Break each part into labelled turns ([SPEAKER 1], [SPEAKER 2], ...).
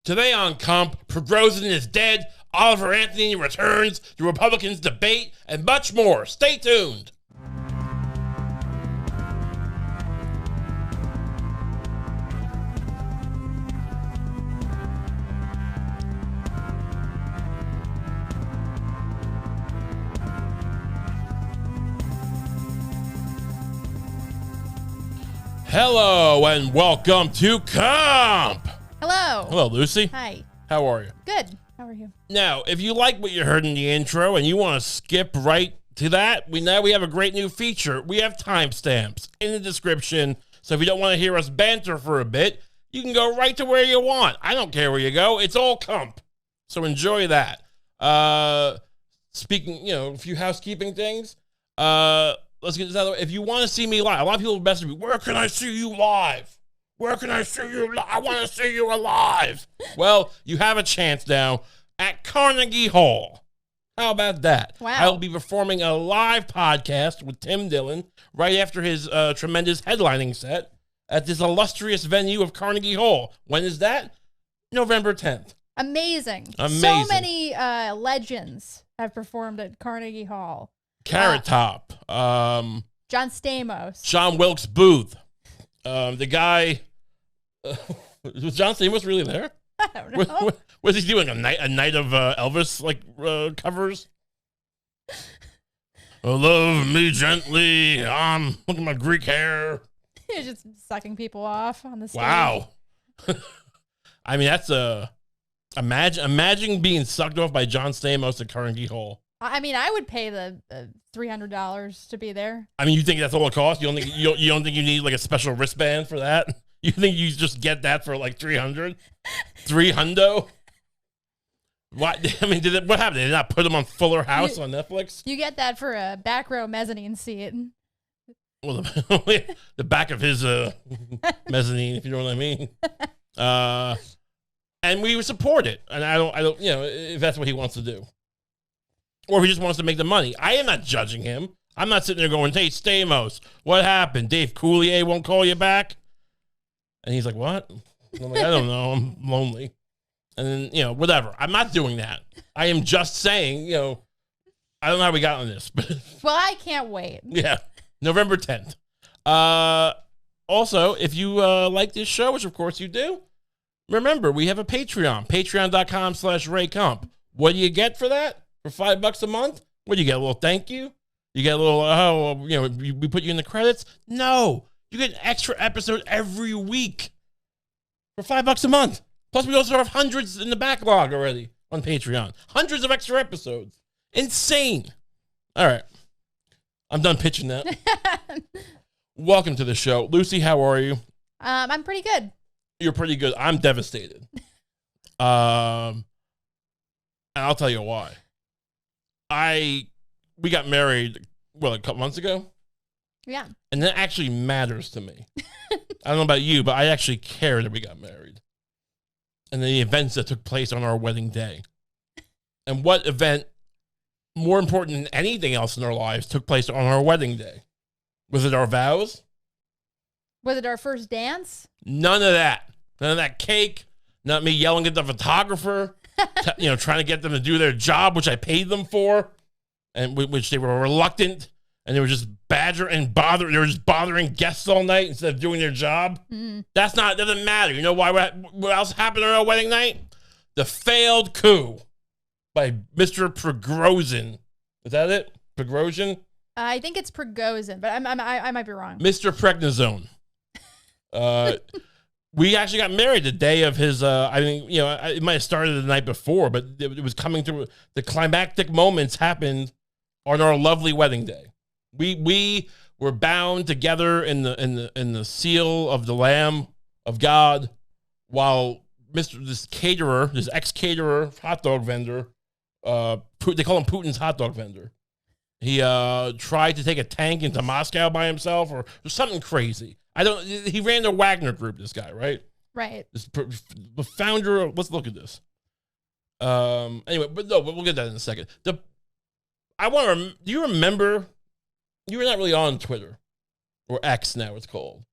[SPEAKER 1] Today on Comp, Prigozhin is dead, Oliver Anthony returns, the Republicans debate, and much more. Stay tuned. Hello and welcome to Comp.
[SPEAKER 2] Hello.
[SPEAKER 1] Hello, Lucy.
[SPEAKER 2] Hi.
[SPEAKER 1] How are you?
[SPEAKER 2] Good. How are you?
[SPEAKER 1] Now, if you like what you heard in the intro and you want to skip right to that, we have a great new feature. We have timestamps in the description. So if you don't want to hear us banter for a bit, you can go right to where you want. I don't care where you go. It's all Comp. So enjoy that. Speaking, a few housekeeping things. Let's get this out of the way. If you want to see me live, a lot of people message me, where can I see you live? Where can I see you live? I want to see you alive. Well, you have a chance now at Carnegie Hall. How about that?
[SPEAKER 2] Wow.
[SPEAKER 1] I will be performing a live podcast with Tim Dillon right after his tremendous headlining set at this illustrious venue of Carnegie Hall. When is that? November 10th.
[SPEAKER 2] Amazing.
[SPEAKER 1] Amazing.
[SPEAKER 2] So many legends have performed at Carnegie Hall.
[SPEAKER 1] Carrot Top.
[SPEAKER 2] John Stamos.
[SPEAKER 1] Sean Wilkes Booth. The guy... was John Stamos really there?
[SPEAKER 2] I don't know.
[SPEAKER 1] Was he doing a night of Elvis covers? Oh, love me gently. Look at my Greek hair.
[SPEAKER 2] He's just sucking people off on the stage.
[SPEAKER 1] Wow. I mean, that's imagine being sucked off by John Stamos at Carnegie Hall.
[SPEAKER 2] I mean, I would pay the $300 to be there.
[SPEAKER 1] I mean, you think that's all it costs? You don't think you need like a special wristband for that? You think you just get that for like $300? $300? What? I mean, what happened? Did they not put them on Fuller House on Netflix?
[SPEAKER 2] You get that for a back row mezzanine seat.
[SPEAKER 1] Well, the back of his mezzanine, if you know what I mean. And we support it. And I don't, if that's what he wants to do. Or if he just wants to make the money. I am not judging him. I'm not sitting there going, hey, Stamos, what happened? Dave Coulier won't call you back? And he's like, what? And I'm like, I don't know. I'm lonely. And then, whatever. I'm not doing that. I am just saying, I don't know how we got on this. But
[SPEAKER 2] Well, I can't wait.
[SPEAKER 1] yeah, November 10th. Also, if you like this show, which of course you do, remember, we have a Patreon. Patreon.com/RayComp. What do you get for that? For $5 a month? What do you get? A little thank you? You get a little, we put you in the credits? No. You get an extra episode every week for $5 a month. Plus, we also have hundreds in the backlog already on Patreon. Hundreds of extra episodes. Insane. All right. I'm done pitching that. Welcome to the show. Lucy, how are you?
[SPEAKER 2] I'm pretty good.
[SPEAKER 1] You're pretty good. I'm devastated. And I'll tell you why. We got married, a couple months ago?
[SPEAKER 2] Yeah.
[SPEAKER 1] And that actually matters to me. I don't know about you, but I actually care that we got married. And the events that took place on our wedding day. And what event, more important than anything else in our lives, took place on our wedding day? Was it our vows?
[SPEAKER 2] Was it our first dance?
[SPEAKER 1] None of that. None of that cake. Not me yelling at the photographer. Trying to get them to do their job, which I paid them for. And which they were reluctant. And they were just they were just bothering guests all night instead of doing their job.
[SPEAKER 2] Mm.
[SPEAKER 1] Doesn't matter. You know why? What else happened on our wedding night? The failed coup by Mr. Prigozhin. Is that it? Prigozhin?
[SPEAKER 2] I think it's Prigozhin, but I might be wrong.
[SPEAKER 1] Mr. Pregnazone. We actually got married the day of his, it might have started the night before, but it was coming through. The climactic moments happened on our lovely wedding day. We were bound together in the seal of the Lamb of God, while this ex-caterer, hot dog vendor, they call him Putin's hot dog vendor. He tried to take a tank into Moscow by himself, or something crazy. He ran the Wagner Group, this guy, right?
[SPEAKER 2] Right.
[SPEAKER 1] The founder of, let's look at this. Anyway, but we'll get that in a second. Do you remember, you were not really on Twitter, or X now it's called,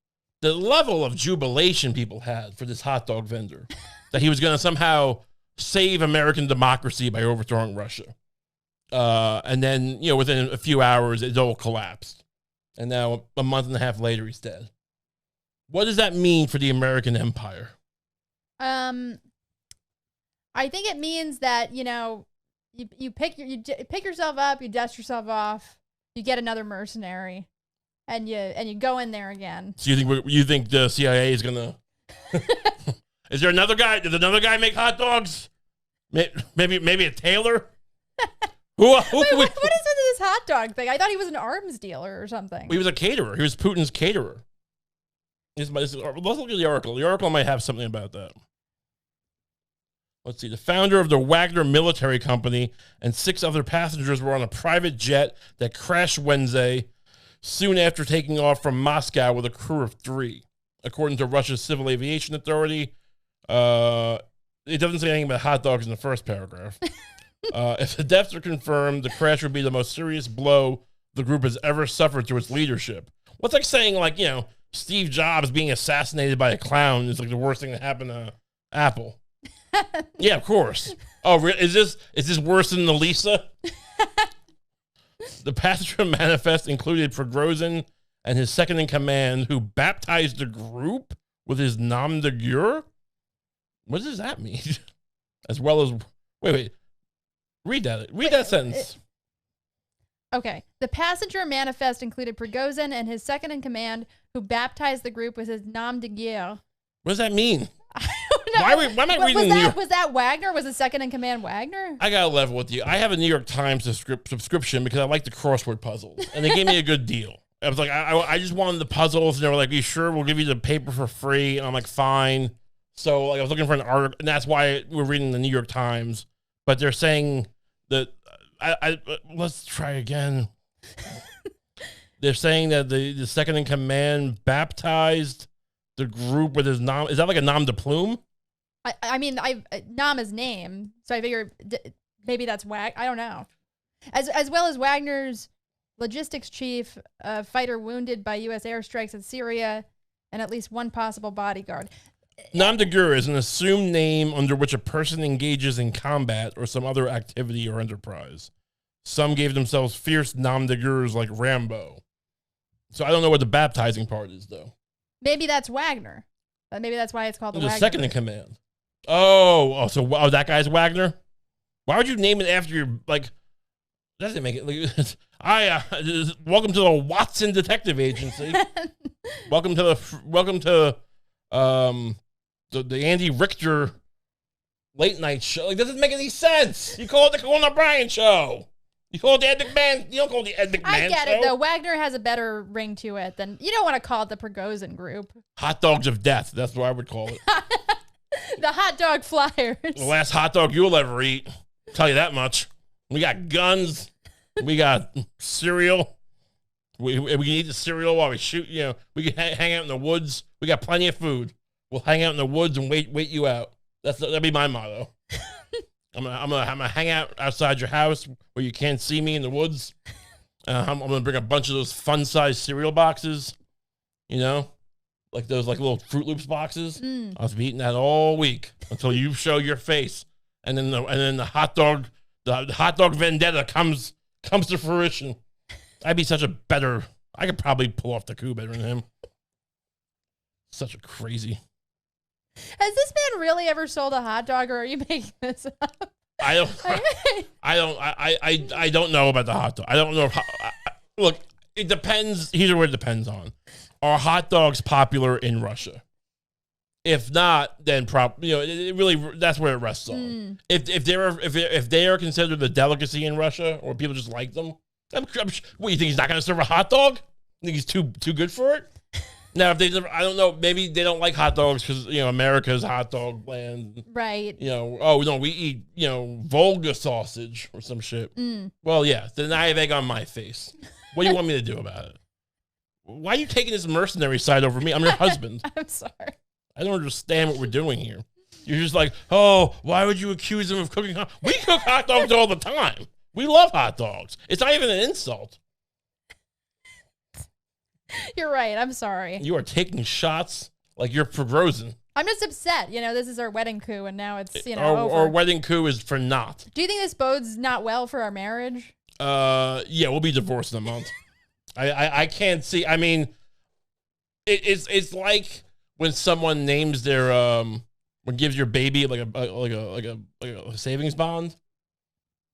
[SPEAKER 1] the level of jubilation people had for this hot dog vendor. that he was going to somehow save American democracy by overthrowing Russia. And then, within a few hours, it all collapsed. And now, a month and a half later, he's dead. What does that mean for the American empire?
[SPEAKER 2] I think it means that, you pick yourself up, you dust yourself off, you get another mercenary, and you go in there again.
[SPEAKER 1] So you think the CIA is gonna? Is there another guy? Does another guy make hot dogs? Maybe a tailor. What is with
[SPEAKER 2] this hot dog thing? I thought he was an arms dealer or something.
[SPEAKER 1] He was a caterer. He was Putin's caterer. Let's look at the article. The article might have something about that. Let's see. The founder of the Wagner Military Company and 6 other passengers were on a private jet that crashed Wednesday soon after taking off from Moscow with a crew of 3. According to Russia's Civil Aviation Authority, it doesn't say anything about hot dogs in the first paragraph. If the deaths are confirmed, the crash would be the most serious blow the group has ever suffered to its leadership. What's like saying, Steve Jobs being assassinated by a clown is like the worst thing that happened to Apple. Yeah, of course. Oh, is this worse than the Lisa? The passenger manifest included Prigozhin and his second in command, who baptized the group with his nom de guerre. What does that mean? As well as wait. Read that sentence.
[SPEAKER 2] Okay. The passenger manifest included Prigozhin and his second in command, who baptized the group with his nom de guerre.
[SPEAKER 1] What does that mean?
[SPEAKER 2] I don't know.
[SPEAKER 1] Why am I reading New York?
[SPEAKER 2] Was that Wagner? Was the second in command Wagner?
[SPEAKER 1] I got to level with you. I have a New York Times subscription because I like the crossword puzzles, and they gave me a good deal. I was like, I just wanted the puzzles, and they were like, "You sure? We'll give you the paper for free." And I'm like, "Fine." So I was looking for an article, and that's why we're reading the New York Times. But they're saying that let's try again. They're saying that the second in command baptized the group with his nom. Is that like a nom de plume?
[SPEAKER 2] I mean, nom is name, so I figure maybe that's I don't know. As well as Wagner's logistics chief, a fighter wounded by U.S. airstrikes in Syria, and at least one possible bodyguard.
[SPEAKER 1] Nom de guerre is an assumed name under which a person engages in combat or some other activity or enterprise. Some gave themselves fierce nom de guerres like Rambo. So I don't know what the baptizing part is, though.
[SPEAKER 2] Maybe that's Wagner. Maybe that's why it's called the Wagner.
[SPEAKER 1] Second in command. Oh, so that guy's Wagner? Why would you name it after your, doesn't make it, welcome to the Watson Detective Agency. Welcome to the Andy Richter late night show. That doesn't make any sense. You call it the Conan O'Brien show. You call it the Ed McMahon. You don't call it the Ed McMahon show.
[SPEAKER 2] I get it, though. Wagner has a better ring to it than, you don't want to call it the Prigozhin group.
[SPEAKER 1] Hot dogs of death. That's what I would call it.
[SPEAKER 2] The hot dog flyers.
[SPEAKER 1] The last hot dog you'll ever eat. I'll tell you that much. We got guns. We got cereal. We can eat the cereal while we shoot. We can hang out in the woods. We got plenty of food. We'll hang out in the woods and wait you out. That'd be my motto. I'm gonna hang out outside your house where you can't see me in the woods. I'm gonna bring a bunch of those fun-sized cereal boxes, like those little Fruit Loops boxes. I'll be eating that all week until you show your face, and then the hot dog vendetta comes to fruition. I'd be I could probably pull off the coup better than him. Such a crazy.
[SPEAKER 2] Has this man really ever sold a hot dog, or are you making this up?
[SPEAKER 1] I don't know about the hot dog. I don't know. Look, it depends. Here's what it depends on. Are hot dogs popular in Russia? If not, then it really, that's where it rests on. If they are considered a delicacy in Russia, or people just like them, what do you think, he's not going to serve a hot dog? You think he's too good for it? Now, if I don't know, maybe they don't like hot dogs because, America's hot dog land.
[SPEAKER 2] Right.
[SPEAKER 1] Oh, no, we eat, Volga sausage or some shit. Well, yeah, then I have egg on my face. What do you want me to do about it? Why are you taking this mercenary side over me? I'm your husband.
[SPEAKER 2] I'm sorry.
[SPEAKER 1] I don't understand what we're doing here. You're just like, oh, why would you accuse him of cooking hot? We cook hot dogs all the time. We love hot dogs. It's not even an insult.
[SPEAKER 2] You're right. I'm sorry.
[SPEAKER 1] You are taking shots like you're Prigozhin.
[SPEAKER 2] I'm just upset. This is our wedding coup, and now it's over.
[SPEAKER 1] Our wedding coup is for naught.
[SPEAKER 2] Do you think this bodes not well for our marriage?
[SPEAKER 1] Yeah, we'll be divorced in a month. I can't see. I mean, it's like when someone names their gives your baby like a savings bond,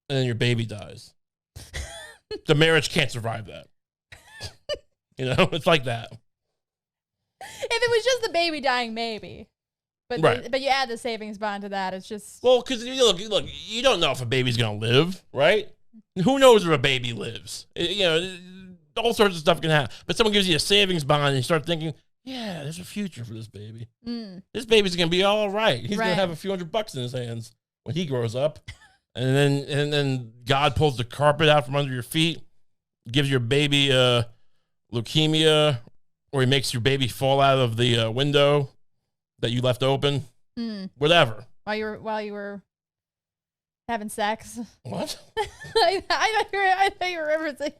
[SPEAKER 1] and then your baby dies. The marriage can't survive that. It's like that.
[SPEAKER 2] If it was just the baby dying, maybe. But
[SPEAKER 1] right.
[SPEAKER 2] But you add the savings bond to that, it's just...
[SPEAKER 1] Well, because look, you don't know if a baby's going to live, right? Who knows if a baby lives? All sorts of stuff can happen. But someone gives you a savings bond and you start thinking, yeah, there's a future for this baby. This baby's going to be all right. He's going to have a few $100 in his hands when he grows up. And then God pulls the carpet out from under your feet, gives your baby leukemia, or he makes your baby fall out of the window that you left open. Whatever.
[SPEAKER 2] While you were having sex.
[SPEAKER 1] What?
[SPEAKER 2] I thought you were referencing.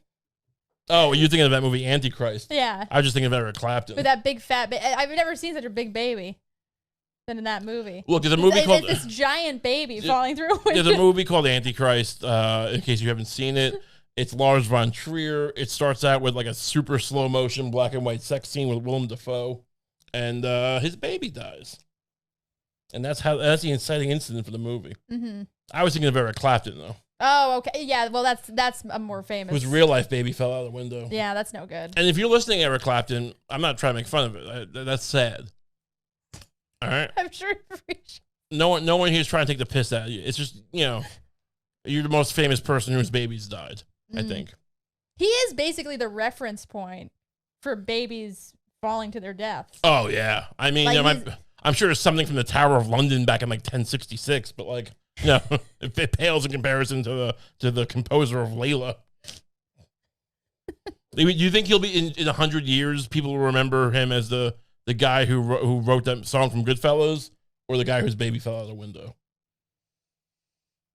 [SPEAKER 1] Oh, you're thinking of that movie Antichrist?
[SPEAKER 2] Yeah.
[SPEAKER 1] I was just thinking of Eric Clapton.
[SPEAKER 2] With that big fat I've never seen such a big baby than in that movie.
[SPEAKER 1] Look, there's a movie called...
[SPEAKER 2] It's this giant baby falling through a window.
[SPEAKER 1] There's a movie called Antichrist, in case you haven't seen it. It's Lars von Trier. It starts out with like a super slow motion black and white sex scene with Willem Dafoe. And his baby dies. And that's the inciting incident for the movie. I was thinking of Eric Clapton, though.
[SPEAKER 2] Oh, okay. Yeah, well, that's a more famous.
[SPEAKER 1] Whose real life baby fell out of the window.
[SPEAKER 2] Yeah, that's no good.
[SPEAKER 1] And if you're listening, Eric Clapton, I'm not trying to make fun of it. That's sad. All right?
[SPEAKER 2] I'm sure.
[SPEAKER 1] No one here's trying to take the piss out of you. It's just, you're the most famous person whose baby's died, I think.
[SPEAKER 2] He is basically the reference point for babies falling to their death.
[SPEAKER 1] Oh, yeah. I mean, I'm sure there's something from the Tower of London back in like 1066, but like, no, it pales in comparison to the composer of Layla. Do you think he'll be in 100 years? People will remember him as the guy who wrote that song from Goodfellas, or the guy whose baby fell out of the window?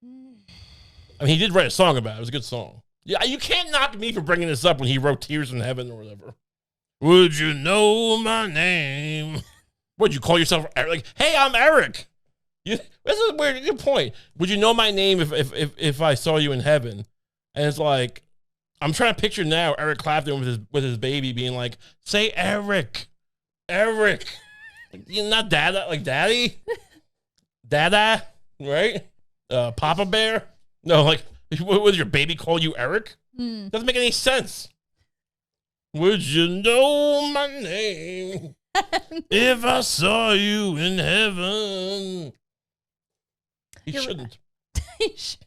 [SPEAKER 1] I mean, he did write a song about it. It was a good song. Yeah, you can't knock me for bringing this up when he wrote Tears in Heaven or whatever. Would you know my name? What'd you call yourself? Like, hey, I'm Eric. This is a weird good point. Would you know my name if I saw you in heaven? And it's like, I'm trying to picture now Eric Clapton with his baby being like, say Eric. You're not Dada, like Daddy? Dada, right? Papa Bear? No, like, would your baby call you Eric? Doesn't make any sense. Would you know my name if I saw you in heaven? He shouldn't.
[SPEAKER 2] He should.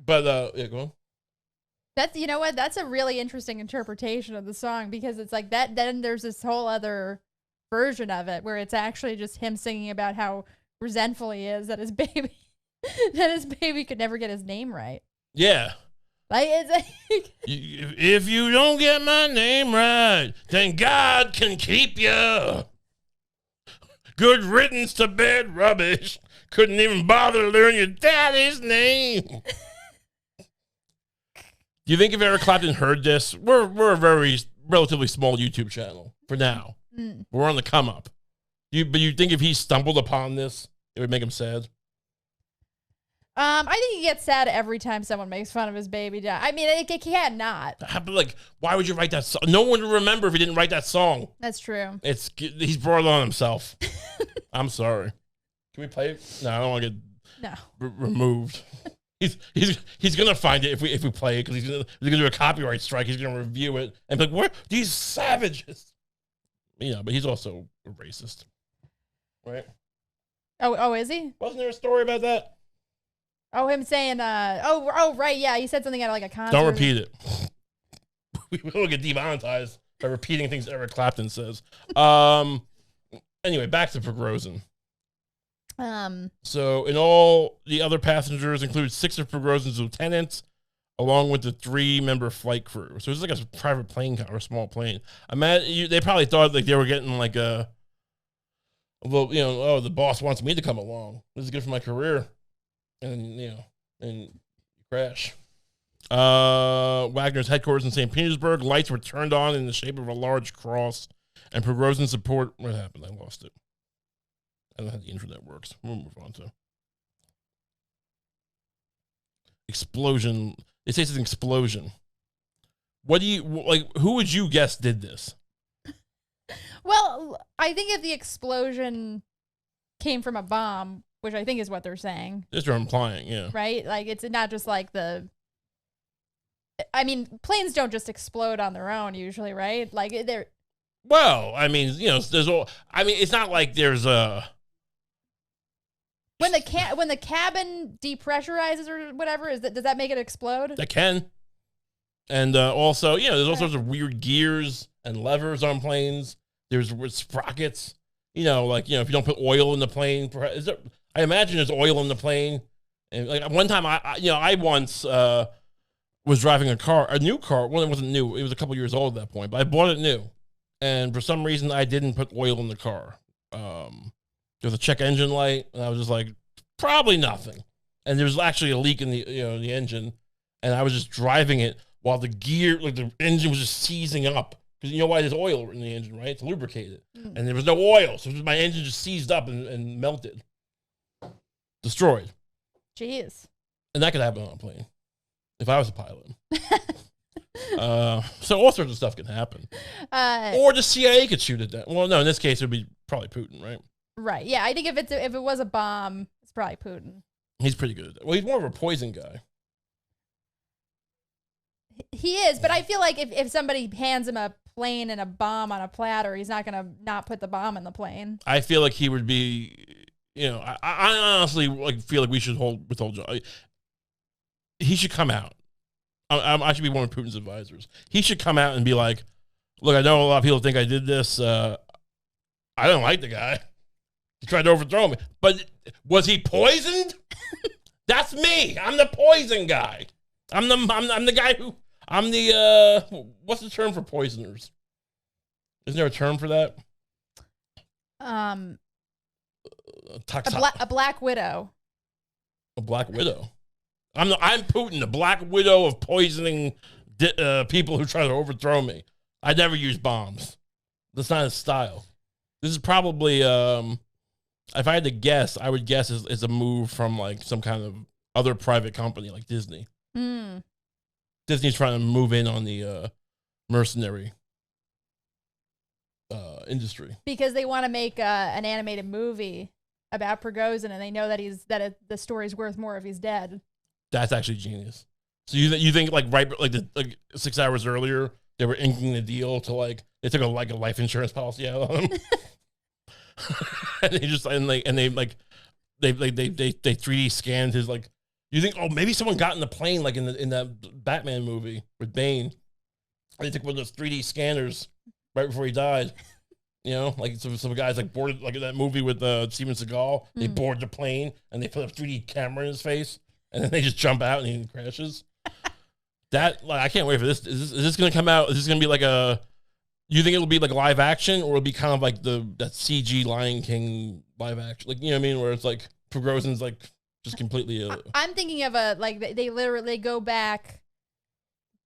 [SPEAKER 1] But, yeah, go on.
[SPEAKER 2] You know what? That's a really interesting interpretation of the song, because it's like that. Then there's this whole other version of it where it's actually just him singing about how resentful he is that his baby could never get his name right.
[SPEAKER 1] Yeah.
[SPEAKER 2] Like, it's like
[SPEAKER 1] if you don't get my name right, then God can keep you. Good riddance to bad rubbish. Couldn't even bother to learn your daddy's name. Do you think if Eric Clapton heard this, we're a very relatively small YouTube channel for now. We're on the come up. But you think if he stumbled upon this, it would make him sad?
[SPEAKER 2] I think he gets sad every time someone makes fun of his baby die. I mean, it can't not.
[SPEAKER 1] Like, why would you write that song? No one would remember if he didn't write that song.
[SPEAKER 2] That's true.
[SPEAKER 1] He's brought it on himself. I'm sorry. Can we play it? No, I don't want to get removed. He's gonna find it if we play it, because he's gonna do a copyright strike. He's gonna review it and be like, "What? These savages?" But he's also a racist, right?
[SPEAKER 2] Oh, is he?
[SPEAKER 1] Wasn't there a story about that?
[SPEAKER 2] Oh, him saying, right, yeah, he said something at like a concert.
[SPEAKER 1] Don't repeat it. We will get demonetized by repeating things Eric Clapton says. Anyway, back to Prigozhin. So, in all, the other passengers include 6 of Prigozhin's lieutenants, along with the 3-member flight crew. So, it's like a private plane or a small plane. They probably thought like they were getting like the boss wants me to come along. This is good for my career. And you crash. Wagner's headquarters in St. Petersburg. Lights were turned on in the shape of a large cross. And Prigozhin support, what happened? I lost it. I don't know how the internet works. We'll move on to explosion. They say it's an explosion. What do you, like, who would you guess did this?
[SPEAKER 2] Well, I think if the explosion came from a bomb, which I think is what they're saying.
[SPEAKER 1] That's what they're implying, yeah.
[SPEAKER 2] Right? Like, it's not just like I mean, planes don't just explode on their own usually, right? Like, they're...
[SPEAKER 1] Well, I mean, you know, it's not like there's a...
[SPEAKER 2] When the cabin depressurizes or whatever, does that make it explode?
[SPEAKER 1] That can. And also, you know, there's all sorts of weird gears and levers on planes. There's sprockets. You know, like, you know, if you don't put oil in the plane, I imagine there's oil in the plane. And like one time, I once was driving a new car. Well, it wasn't new. It was a couple years old at that point, but I bought it new. And for some reason, I didn't put oil in the car. There was a check engine light, and I was just like, probably nothing. And there was actually a leak in the engine, and I was just driving it while the engine was just seizing up. Because you know why there's oil in the engine, right? To lubricate it. And there was no oil, so my engine just seized up and melted. Destroyed.
[SPEAKER 2] Jeez.
[SPEAKER 1] And that could happen on a plane if I was a pilot. So all sorts of stuff can happen. Or the CIA could shoot it down. Well, no, in this case, it would be probably Putin, right?
[SPEAKER 2] Right. Yeah, I think if it was a bomb, it's probably Putin.
[SPEAKER 1] He's pretty good at that. Well, he's more of a poison guy.
[SPEAKER 2] He is, but I feel like if somebody hands him a plane and a bomb on a platter, he's not going to not put the bomb in the plane.
[SPEAKER 1] I feel like he would be, you know, I honestly feel like we should withhold John. He should come out. I should be one of Putin's advisors. He should come out and be like, look, I know a lot of people think I did this. I don't like the guy. He tried to overthrow me. But was he poisoned? That's me. I'm the poison guy. I'm the guy who... I'm the, what's the term for poisoners? Isn't there a term for that?
[SPEAKER 2] A black widow.
[SPEAKER 1] A black widow. I'm Putin, the black widow of poisoning people who try to overthrow me. I never use bombs. That's not his style. This is probably, if I had to guess, I would guess it's a move from like some kind of other private company like Disney. Disney's trying to move in on the mercenary industry because
[SPEAKER 2] they want to make an animated movie about Prigozhin, and they know that the story's worth more if he's dead. That's
[SPEAKER 1] actually genius. So you think like 6 hours earlier they were inking the deal to like they took a life insurance policy out on him, and they 3D scanned his like. You think, oh, maybe someone got in the plane like in that Batman movie with Bane. They took one of those 3D scanners right before he died. You know, like some guys like boarded like in that movie with Steven Seagal. They board the plane and they put a 3D camera in his face, and then they just jump out and he crashes. I can't wait for this. Is this going to come out? Is this going to be like you think it'll be like live action, or it'll be kind of like that CG Lion King live action? Like, you know what I mean? Where it's like Prigozhin's like. Just completely.
[SPEAKER 2] I'm thinking of they literally go back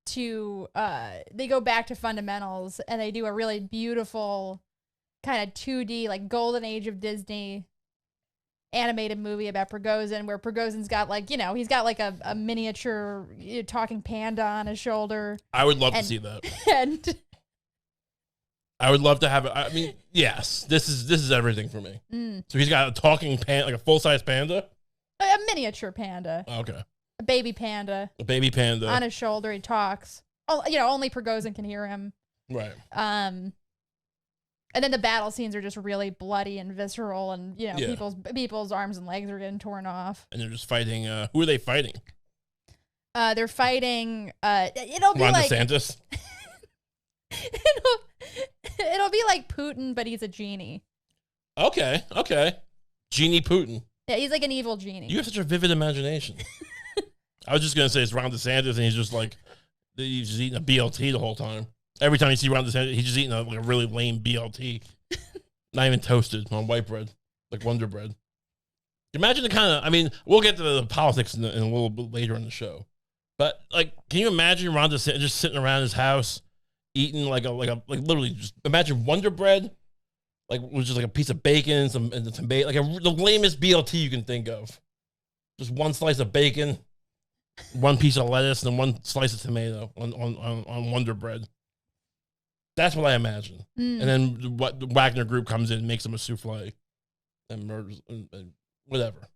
[SPEAKER 2] to fundamentals, and they do a really beautiful kind of 2D like golden age of Disney animated movie about Prigozhin, where Prigozhin's got like, you know, he's got like a miniature talking panda on his shoulder.
[SPEAKER 1] I would love to see that. And I would love to have it. I mean, yes, this is everything for me. So he's got a talking panda, like a full size panda.
[SPEAKER 2] A miniature panda.
[SPEAKER 1] Okay.
[SPEAKER 2] A baby panda.
[SPEAKER 1] A baby panda.
[SPEAKER 2] On his shoulder, he talks. Oh, you know, only Prigozhin can hear him.
[SPEAKER 1] Right.
[SPEAKER 2] And then the battle scenes are just really bloody and visceral, and you know, people's arms and legs are getting torn off.
[SPEAKER 1] And they're just fighting. Who are they fighting?
[SPEAKER 2] They're fighting. It'll be
[SPEAKER 1] Ron
[SPEAKER 2] like
[SPEAKER 1] DeSantis.
[SPEAKER 2] it'll be like Putin, but he's a genie.
[SPEAKER 1] Okay. Genie Putin.
[SPEAKER 2] Yeah, he's like an evil genie.
[SPEAKER 1] You have such a vivid imagination. I was just going to say it's Ron DeSantis, and he's just eating a BLT the whole time. Every time you see Ron DeSantis, he's just eating a really lame BLT. Not even toasted on white bread, like Wonder Bread. Imagine the kind of, I mean, we'll get to the politics in a little bit later in the show. But, like, can you imagine Ron DeSantis just sitting around his house eating like literally just imagine Wonder Bread, like which is like a piece of bacon and some tomato, like the lamest BLT you can think of. Just one slice of bacon, one piece of lettuce, and one slice of tomato on Wonder Bread. That's what I imagine. And then what the Wagner Group comes in and makes them a souffle and murders and whatever.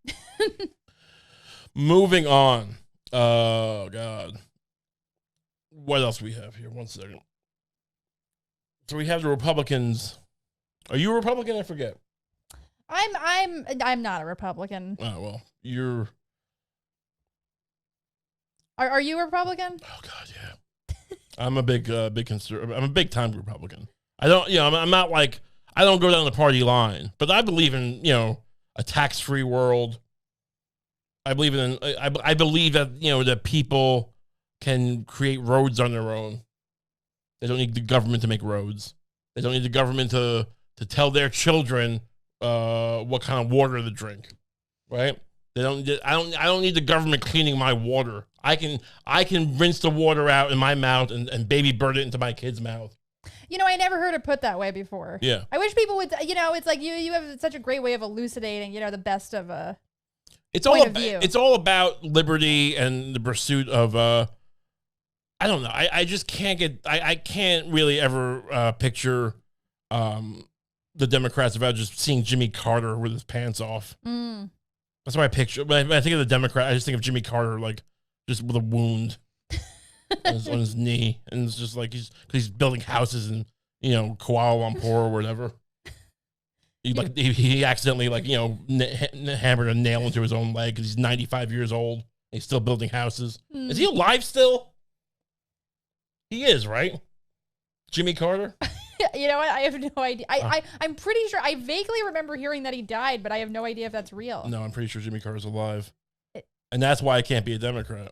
[SPEAKER 1] Moving on. Oh God. What else we have here? One second. So we have the Republicans. Are you a Republican? I forget.
[SPEAKER 2] I'm not a Republican.
[SPEAKER 1] Oh well, you're.
[SPEAKER 2] Are you a Republican?
[SPEAKER 1] Oh God, yeah. I'm a big conservative. I'm a big time Republican. I don't, I'm not like I don't go down the party line, but I believe in a tax-free world. I believe in I believe that that people can create roads on their own. They don't need the government to make roads. They don't need the government to tell their children what kind of water to drink, right? I don't need the government cleaning my water. I can rinse the water out in my mouth and baby bird it into my kid's mouth.
[SPEAKER 2] I never heard it put that way before.
[SPEAKER 1] Yeah.
[SPEAKER 2] I wish people would, it's like you have such a great way of elucidating, the best of point of view.
[SPEAKER 1] It's all about liberty and the pursuit of I don't know. I just can't I can't really ever picture the Democrats without just seeing Jimmy Carter with his pants off. That's what I picture. When I think of the Democrat, I just think of Jimmy Carter like just with a wound on his knee, and it's just like he's building houses in Kuala Lumpur or whatever. He accidentally hammered a nail into his own leg because he's 95 years old. And he's still building houses. Is he alive still? He is, right? Jimmy Carter?
[SPEAKER 2] You know what? I have no idea. I'm pretty sure. I vaguely remember hearing that he died, but I have no idea if that's real.
[SPEAKER 1] No, I'm pretty sure Jimmy Carter's alive. And that's why I can't be a Democrat.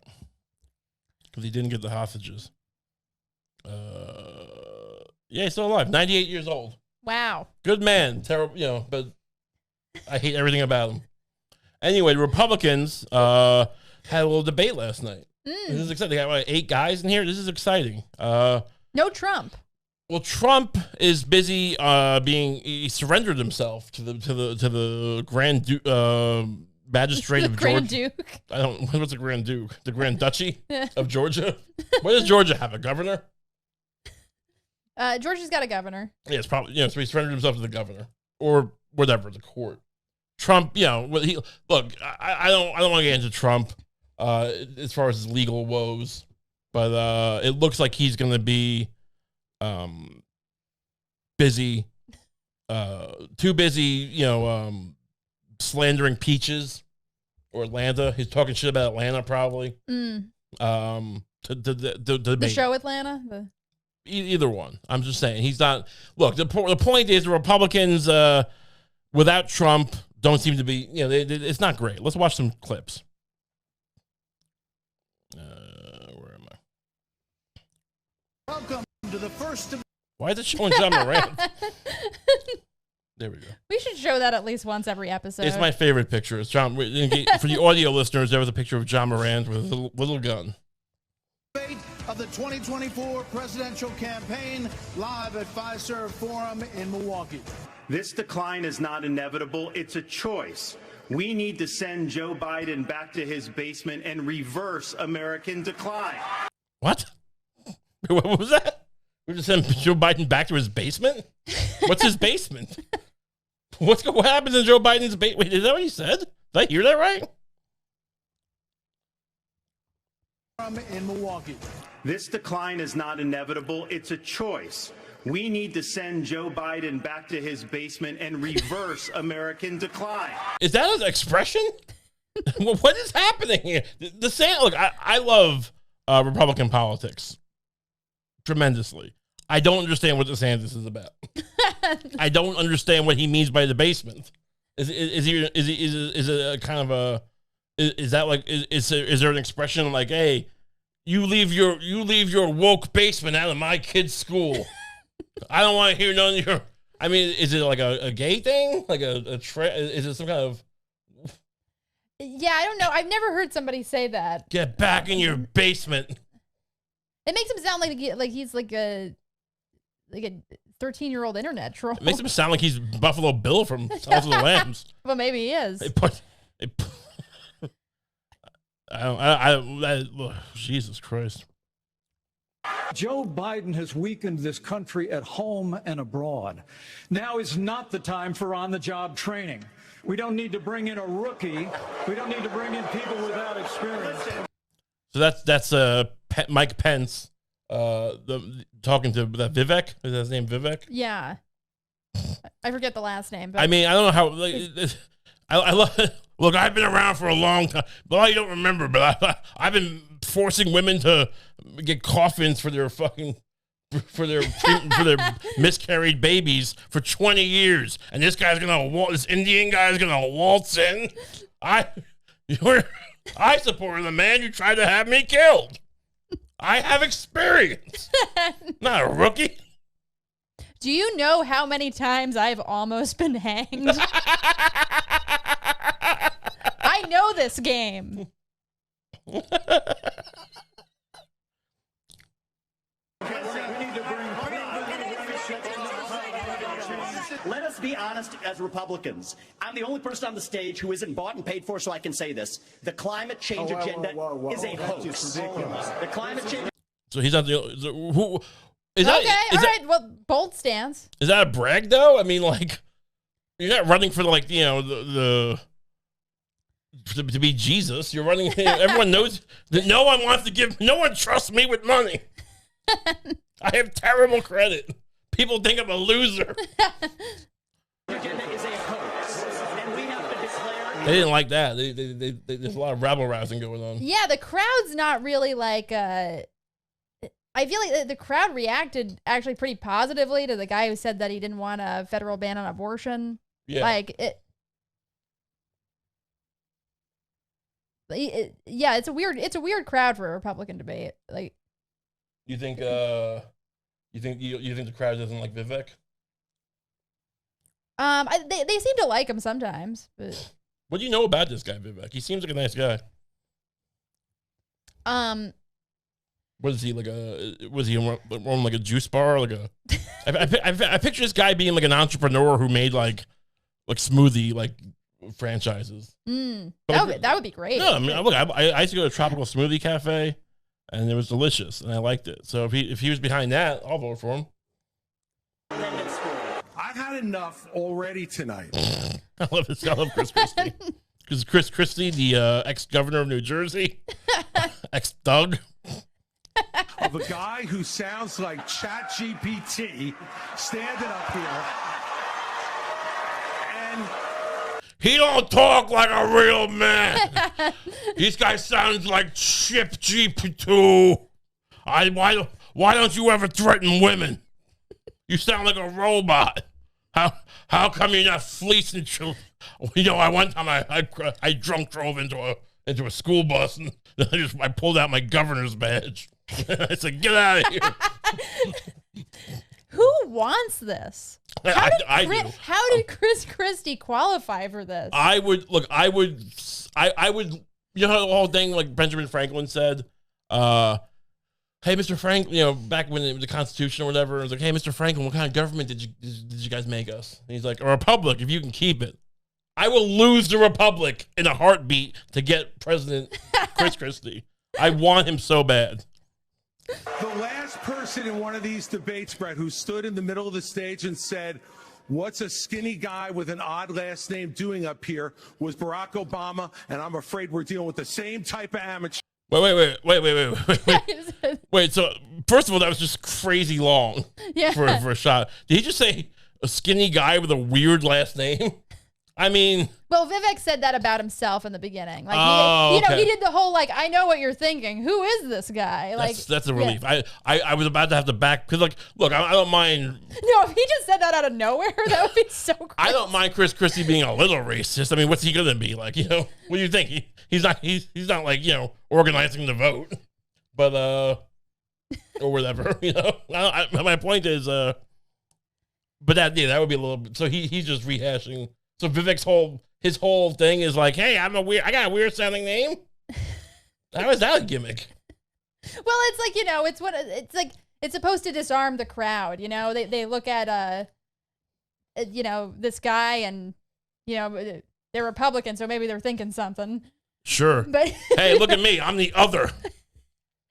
[SPEAKER 1] Because he didn't get the hostages. Yeah, he's still alive. 98 years old.
[SPEAKER 2] Wow.
[SPEAKER 1] Good man. Terrible, but I hate everything about him. Anyway, the Republicans had a little debate last night. This is exciting. They got 8 guys in here. This is exciting.
[SPEAKER 2] No Trump.
[SPEAKER 1] Well, Trump is busy he surrendered himself to the Grand Magistrate of
[SPEAKER 2] Grand
[SPEAKER 1] Georgia.
[SPEAKER 2] Duke.
[SPEAKER 1] What's the Grand Duke? The Grand Duchy of Georgia? What does Georgia have? A governor?
[SPEAKER 2] Georgia's got a governor.
[SPEAKER 1] Yeah, it's probably so he surrendered himself to the governor or whatever, the court. Trump, I don't want to get into Trump as far as his legal woes, but it looks like he's going to be busy, too busy, slandering Peaches or Atlanta. He's talking shit about Atlanta, probably.
[SPEAKER 2] The show Atlanta.
[SPEAKER 1] Either one. I'm just saying he's not. Look, the point is the Republicans without Trump don't seem to be. It's not great. Let's watch some clips. Where am I?
[SPEAKER 3] Welcome to the first.
[SPEAKER 1] Why is it showing Ja Morant? There we go.
[SPEAKER 2] We should show that at least once every episode.
[SPEAKER 1] It's my favorite picture. It's John. For the audio listeners, there was a picture of Ja Morant with a little gun.
[SPEAKER 3] Of the 2024 presidential campaign, live at Fiserv Forum in Milwaukee.
[SPEAKER 4] This decline is not inevitable. It's a choice. We need to send Joe Biden back to his basement and reverse American decline.
[SPEAKER 1] What? What was that? We're just sending Joe Biden back to his basement? What's his basement? What happens in Joe Biden's basement? Wait, is that what he said? Did I hear that right?
[SPEAKER 3] In Milwaukee.
[SPEAKER 4] This decline is not inevitable. It's a choice. We need to send Joe Biden back to his basement and reverse American decline.
[SPEAKER 1] Is that an expression? What is happening here? Look, I love Republican politics tremendously. I don't understand what DeSantis is about. I don't understand what he means by the basement. Is it a kind of a? Is that like is there an expression like, hey, you leave your woke basement out of my kid's school? I don't want to hear none of your. I mean, is it like a gay thing? Like is it some kind of?
[SPEAKER 2] Yeah, I don't know. I've never heard somebody say that.
[SPEAKER 1] Get back in your basement.
[SPEAKER 2] It makes him sound like he's like a like a 13-year-old internet troll.
[SPEAKER 1] It makes him sound like he's Buffalo Bill from Silence of the Lambs.
[SPEAKER 2] Well, maybe he is.
[SPEAKER 1] Jesus Christ.
[SPEAKER 5] Joe Biden has weakened this country at home and abroad. Now is not the time for on-the-job training. We don't need to bring in a rookie. We don't need to bring in people without experience.
[SPEAKER 1] So that's Mike Pence talking to that Vivek. Is that his name, Vivek?
[SPEAKER 2] Yeah. I forget the last name. But
[SPEAKER 1] I mean, I don't know how. I love. Look, I've been around for a long time, but you don't remember. But I've been forcing women to get coffins for their miscarried babies for 20 years, and this Indian guy's gonna waltz in. I supported the man who tried to have me killed. I have experience, not a rookie.
[SPEAKER 2] Do you know how many times I've almost been hanged? I know this game.
[SPEAKER 6] Let us be honest as Republicans. I'm the only person on the stage who isn't bought and paid for, so I can say this. The climate change agenda is a hoax. The climate change.
[SPEAKER 1] So he's not who. Is
[SPEAKER 2] Okay,
[SPEAKER 1] that,
[SPEAKER 2] all right. Well, bold stance.
[SPEAKER 1] Is that a brag though? I mean, like, you're not running for to be Jesus. You're running. Everyone knows that no one trusts me with money. I have terrible credit. People think I'm a loser.
[SPEAKER 6] agenda is a hoax, and we have to declare.
[SPEAKER 1] They didn't like that. There's a lot of rabble rousing going on.
[SPEAKER 2] Yeah, the crowd's not really like. I feel like the crowd reacted actually pretty positively to the guy who said that he didn't want a federal ban on abortion.
[SPEAKER 1] Yeah.
[SPEAKER 2] Like yeah, it's a weird crowd for a Republican debate. Like,
[SPEAKER 1] You think the crowd doesn't like Vivek?
[SPEAKER 2] they seem to like him sometimes, but
[SPEAKER 1] What do you know about this guy, Vivek? He seems like a nice guy. What is he like was he on like a juice bar? I picture this guy being like an entrepreneur who made like smoothie like franchises.
[SPEAKER 2] that would be great.
[SPEAKER 1] No, I mean, look, I used to go to Tropical Smoothie Cafe, and it was delicious, and I liked it. So if he was behind that, I'll vote for him.
[SPEAKER 7] I've had enough already tonight.
[SPEAKER 1] I love this. I love Chris Christie. Because Chris Christie, the ex-governor of New Jersey, ex-thug.
[SPEAKER 7] Of a guy who sounds like ChatGPT standing up here. And
[SPEAKER 1] he don't talk like a real man. This guy sounds like Chip GP2. Why don't you ever threaten women? You sound like a robot. How come you're not fleecing children? One time I drunk drove into a school bus and I pulled out my governor's badge. I said, "Get out of here."
[SPEAKER 2] Who wants this?
[SPEAKER 1] I do.
[SPEAKER 2] How did Chris Christie qualify for this?
[SPEAKER 1] I would. You know how the whole thing, like Benjamin Franklin said, "Hey, Mr. Franklin," back when it was the Constitution or whatever, it was like, "Hey, Mr. Franklin, what kind of government did you guys make us?" And he's like, "A republic, if you can keep it." I will lose the republic in a heartbeat to get President Chris Christie. I want him so bad.
[SPEAKER 7] the last person in one of these debates, Brett, who stood in the middle of the stage and said, "What's a skinny guy with an odd last name doing up here?" was Barack Obama, and I'm afraid we're dealing with the same type of amateur.
[SPEAKER 1] Wait, so first of all, that was just crazy long for a shot. Did he just say a skinny guy with a weird last name? I mean,
[SPEAKER 2] well, Vivek said that about himself in the beginning. Like,
[SPEAKER 1] okay.
[SPEAKER 2] he did the whole like, I know what you're thinking. Who is this guy? Like,
[SPEAKER 1] that's a relief. Yeah. I was about to have to back because, like, look, I don't mind.
[SPEAKER 2] No, if he just said that out of nowhere, that would be so crazy.
[SPEAKER 1] I don't mind Chris Christie being a little racist. I mean, what's he gonna be like? What do you think? He's not like organizing the vote, but or whatever. My point is, but that would be a little. So he's just rehashing. So Vivek's whole thing is like, hey, I got a weird sounding name. How is that a gimmick?
[SPEAKER 2] Well, it's like, it's it's supposed to disarm the crowd. You know, they look at you know, this guy, and you know, they're Republican, so maybe they're thinking something.
[SPEAKER 1] Sure.
[SPEAKER 2] But
[SPEAKER 1] hey, look at me. I'm the other.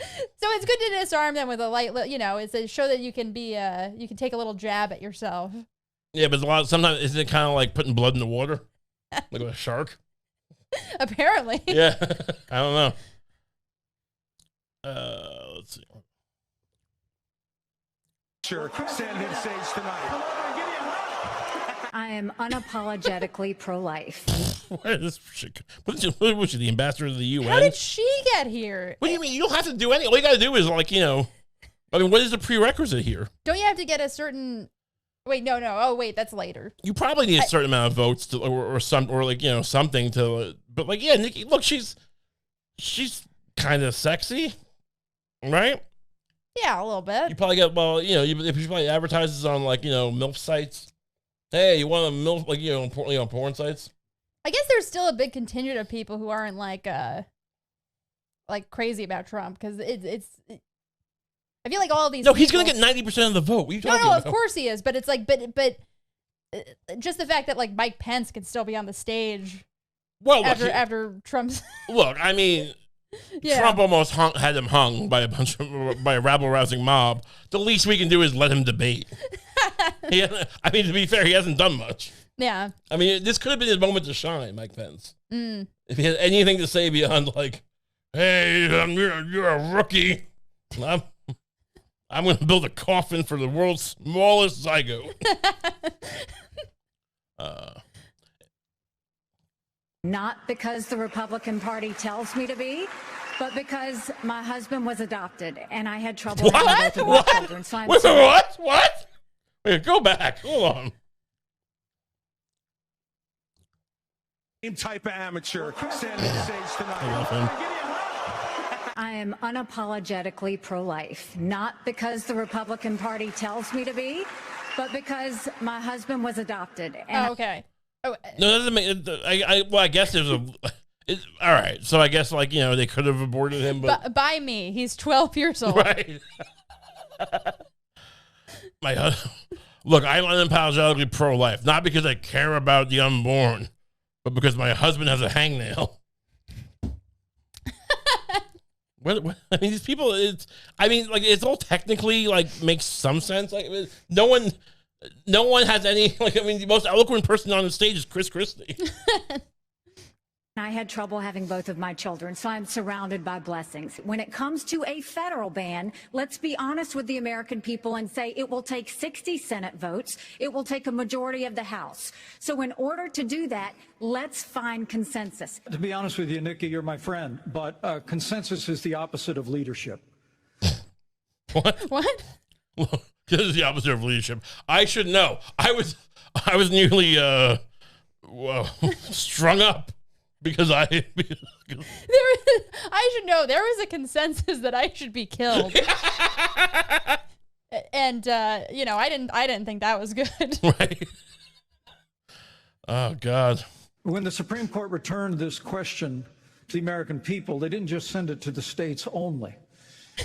[SPEAKER 2] So it's good to disarm them with a light, you know, it's to show that you can be, you can take a little jab at yourself.
[SPEAKER 1] Yeah, but sometimes isn't it kind of like putting blood in the water, like a shark?
[SPEAKER 2] Apparently.
[SPEAKER 1] Yeah, I don't know. Let's see.
[SPEAKER 5] Sure, standing on stage tonight.
[SPEAKER 8] I am unapologetically pro-life.
[SPEAKER 1] Where is this shit? What was she, the ambassador of the UN?
[SPEAKER 2] How did she get here?
[SPEAKER 1] What do you mean? You don't have to do anything. All you got to do is, like, you know, I mean, what is the prerequisite here?
[SPEAKER 2] Don't you have to get a certain... Wait, no. Oh, wait, that's later.
[SPEAKER 1] You probably need a certain amount of votes to, or some, or like, you know, something to, but like, yeah, Nikki, look, she's kind of sexy, right?
[SPEAKER 2] Yeah, a little bit.
[SPEAKER 1] You probably get, well, you know, if she probably advertises on, like, you know, MILF sites. Hey, you want a MILF, like, you know, porn sites?
[SPEAKER 2] I guess there's still a big contingent of people who aren't like crazy about Trump, because it's I feel like all of these.
[SPEAKER 1] No, he's gonna get 90% of the vote. What are you talking about?
[SPEAKER 2] Of course he is, but it's like, but just the fact that like Mike Pence can still be on the stage.
[SPEAKER 1] Well,
[SPEAKER 2] after Trump's.
[SPEAKER 1] Look, I mean, yeah. Trump almost had him hung by a rabble-rousing mob. The least we can do is let him debate. I mean, to be fair, he hasn't done much.
[SPEAKER 2] Yeah. I
[SPEAKER 1] mean, this could have been his moment to shine, Mike Pence. If he had anything to say beyond like, "Hey, you're a rookie. I'm going to build a coffin for the world's smallest zygote."
[SPEAKER 8] Not because the Republican Party tells me to be, but because my husband was adopted and I had trouble having both of my children. So
[SPEAKER 1] What? Wait, go back. Hold on.
[SPEAKER 7] Same type of amateur standing on stage tonight.
[SPEAKER 8] I am unapologetically pro-life, not because the Republican Party tells me to be, but because my husband was adopted. And
[SPEAKER 2] okay. Oh,
[SPEAKER 1] no, that doesn't make. Well, I guess there's a. All right, so I guess, like, you know, they could have aborted him, but
[SPEAKER 2] by me, he's 12 years old.
[SPEAKER 1] Right. Look, I'm unapologetically pro-life, not because I care about the unborn, but because my husband has a hangnail. What? I mean, these people. It's all technically like makes some sense. Like, no one has any. Like, I mean, the most eloquent person on the stage is Chris Christie.
[SPEAKER 8] I had trouble having both of my children, so I'm surrounded by blessings. When it comes to a federal ban, let's be honest with the American people and say it will take 60 Senate votes. It will take a majority of the House. So in order to do that, let's find consensus.
[SPEAKER 5] To be honest with you, Nikki, you're my friend, but consensus is the opposite of leadership.
[SPEAKER 1] What? Well, this is the opposite of leadership. I should know. I was nearly strung up. Because I
[SPEAKER 2] should know there was a consensus that I should be killed, and you know, I didn't think that was good.
[SPEAKER 1] Right? Oh God!
[SPEAKER 5] When the Supreme Court returned this question to the American people, they didn't just send it to the states only.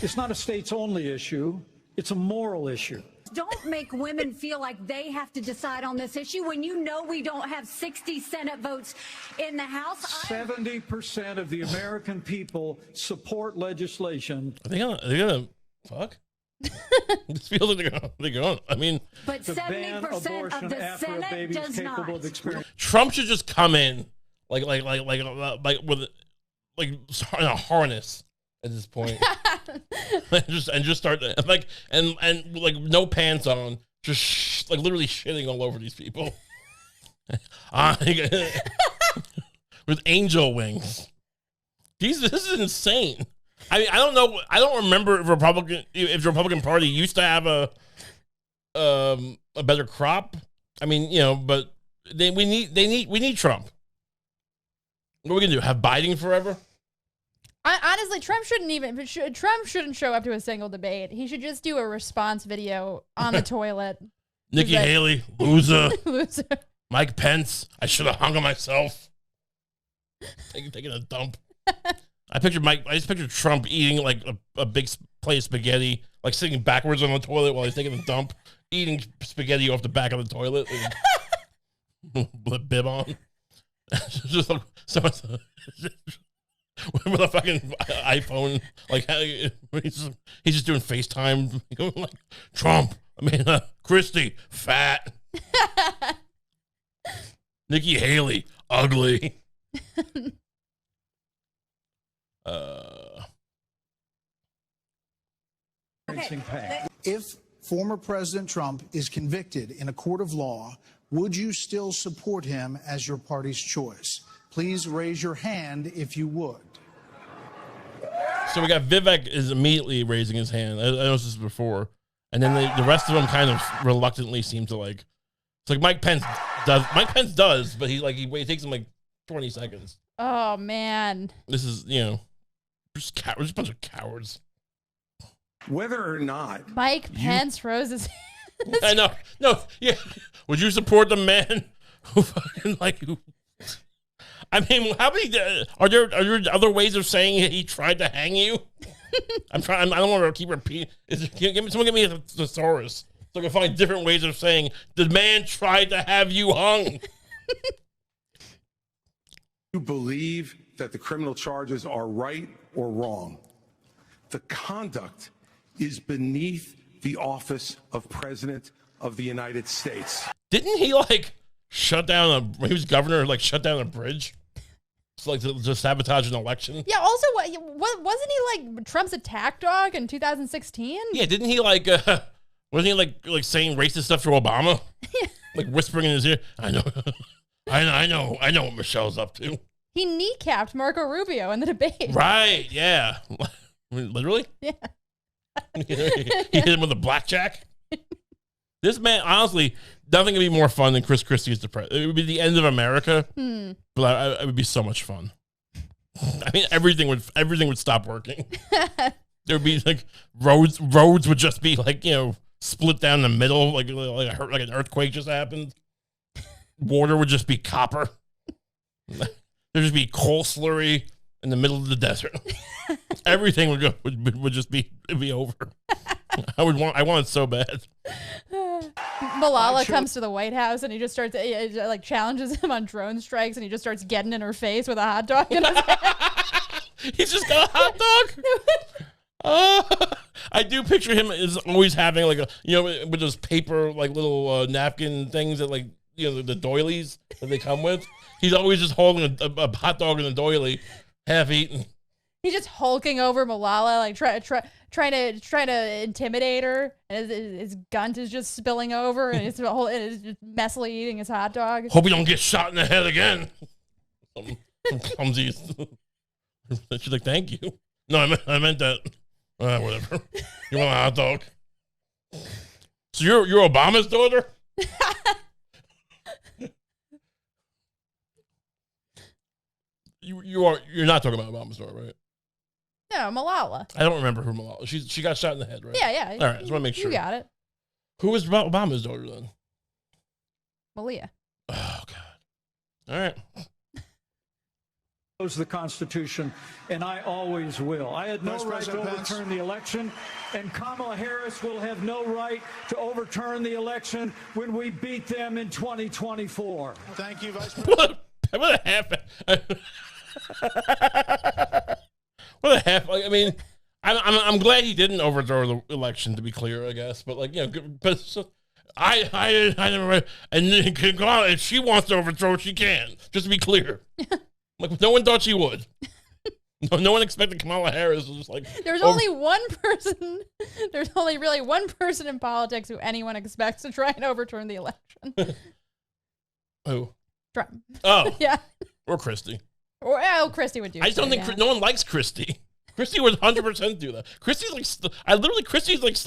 [SPEAKER 5] It's not a states only issue; it's a moral issue.
[SPEAKER 8] Don't make women feel like they have to decide on this issue when you know we don't have 60 Senate votes in the House.
[SPEAKER 5] 70% of the American people support legislation.
[SPEAKER 1] Are they gonna fuck? This feels like they're going. I mean,
[SPEAKER 8] but 70% of the Senate does not.
[SPEAKER 1] Trump should just come in like with in a harness at this point. and just start like no pants on, just literally shitting all over these people with angel wings. Jesus, this is insane. I mean, I don't know. I don't remember if the Republican Party used to have a better crop. I mean, you know, but we need Trump. What are we gonna do? Have Biden forever?
[SPEAKER 2] Honestly, Trump shouldn't show up to a single debate. He should just do a response video on the toilet.
[SPEAKER 1] Nikki Haley, loser. Loser. Mike Pence, I should have hung on myself. Taking a dump. I just pictured Trump eating like a big plate of spaghetti, like sitting backwards on the toilet while he's taking a dump, eating spaghetti off the back of the toilet with bib on. Just like someone's with a fucking iPhone, like he's just doing FaceTime, going like Trump. I mean, Christie, fat. Nikki Haley, ugly.
[SPEAKER 3] If former President Trump is convicted in a court of law, would you still support him as your party's choice? Please raise your hand if you would.
[SPEAKER 1] So we got Vivek is immediately raising his hand. I noticed this before. And then the rest of them kind of reluctantly seem to like. It's like Mike Pence does. Mike Pence does, but he takes him like 20 seconds.
[SPEAKER 2] Oh man.
[SPEAKER 1] This is just cowards, just a bunch of cowards.
[SPEAKER 7] Whether or not
[SPEAKER 2] Mike Pence rose his hand.
[SPEAKER 1] I know. No, yeah. Would you support the man who fucking like who? I mean, how many are there other ways of saying he tried to hang you? I don't want to keep repeating. Someone give me a thesaurus so I can find different ways of saying the man tried to have you hung.
[SPEAKER 7] you believe that the criminal charges are right or wrong, the conduct is beneath the office of President of the United States.
[SPEAKER 1] Didn't he shut down when he was governor, shut down a bridge? So to sabotage an election?
[SPEAKER 2] Yeah, also, wasn't he Trump's attack dog in 2016?
[SPEAKER 1] Yeah, didn't he wasn't he saying racist stuff to Obama? Whispering in his ear, I know what Michelle's up to.
[SPEAKER 2] He kneecapped Marco Rubio in the debate.
[SPEAKER 1] Right, yeah. Literally?
[SPEAKER 2] Yeah.
[SPEAKER 1] He hit him with a blackjack. This man, honestly, nothing could be more fun than Chris Christie as the president. It would be the end of America, but it would be so much fun. I mean, everything would stop working. There would be roads would just be split down the middle, like an earthquake just happened. Water would just be copper. There'd just be coal slurry in the middle of the desert. Everything would just be over. I want it so bad.
[SPEAKER 2] Malala comes to the White House and he just starts challenges him on drone strikes and he just starts getting in her face with a hot dog in his hand.
[SPEAKER 1] He's just got a hot dog. I do picture him as always having with those paper little napkin things that the doilies that they come with. He's always just holding a hot dog in a doily, half eaten.
[SPEAKER 2] He's just hulking over Malala, trying to intimidate her, and his gun is just spilling over, and he's just messily eating his hot dog.
[SPEAKER 1] Hope you don't get shot in the head again. Some clumsy. She's like, thank you. No, I meant that. Whatever. You want a hot dog? So you're Obama's daughter? You're not talking about Obama's daughter, right?
[SPEAKER 2] No, Malala.
[SPEAKER 1] I don't remember who Malala. She got shot in the head, right?
[SPEAKER 2] Yeah.
[SPEAKER 1] All right, just want to make sure.
[SPEAKER 2] You got it.
[SPEAKER 1] Who was Obama's daughter then?
[SPEAKER 2] Malia.
[SPEAKER 1] Oh God. All right.
[SPEAKER 5] The Constitution, and I always will. I had no
[SPEAKER 3] Vice
[SPEAKER 5] right to
[SPEAKER 3] President
[SPEAKER 5] overturn the election, and Kamala Harris will have no right to overturn the election when we beat them in 2024.
[SPEAKER 3] Thank you, Vice President.
[SPEAKER 1] What a half. What a half. I mean, I'm glad he didn't overthrow the election. To be clear, I guess, but but so, I never. And if she wants to overthrow it, she can. Just to be clear, no one thought she would. No one expected Kamala Harris was just
[SPEAKER 2] There's only one person. There's only really one person in politics who anyone expects to try and overturn the election.
[SPEAKER 1] Who?
[SPEAKER 2] Trump.
[SPEAKER 1] Oh,
[SPEAKER 2] yeah.
[SPEAKER 1] Or Christie.
[SPEAKER 2] Or Christie would do.
[SPEAKER 1] I just don't think no one likes Christie. Christie would 100% do that. Christie's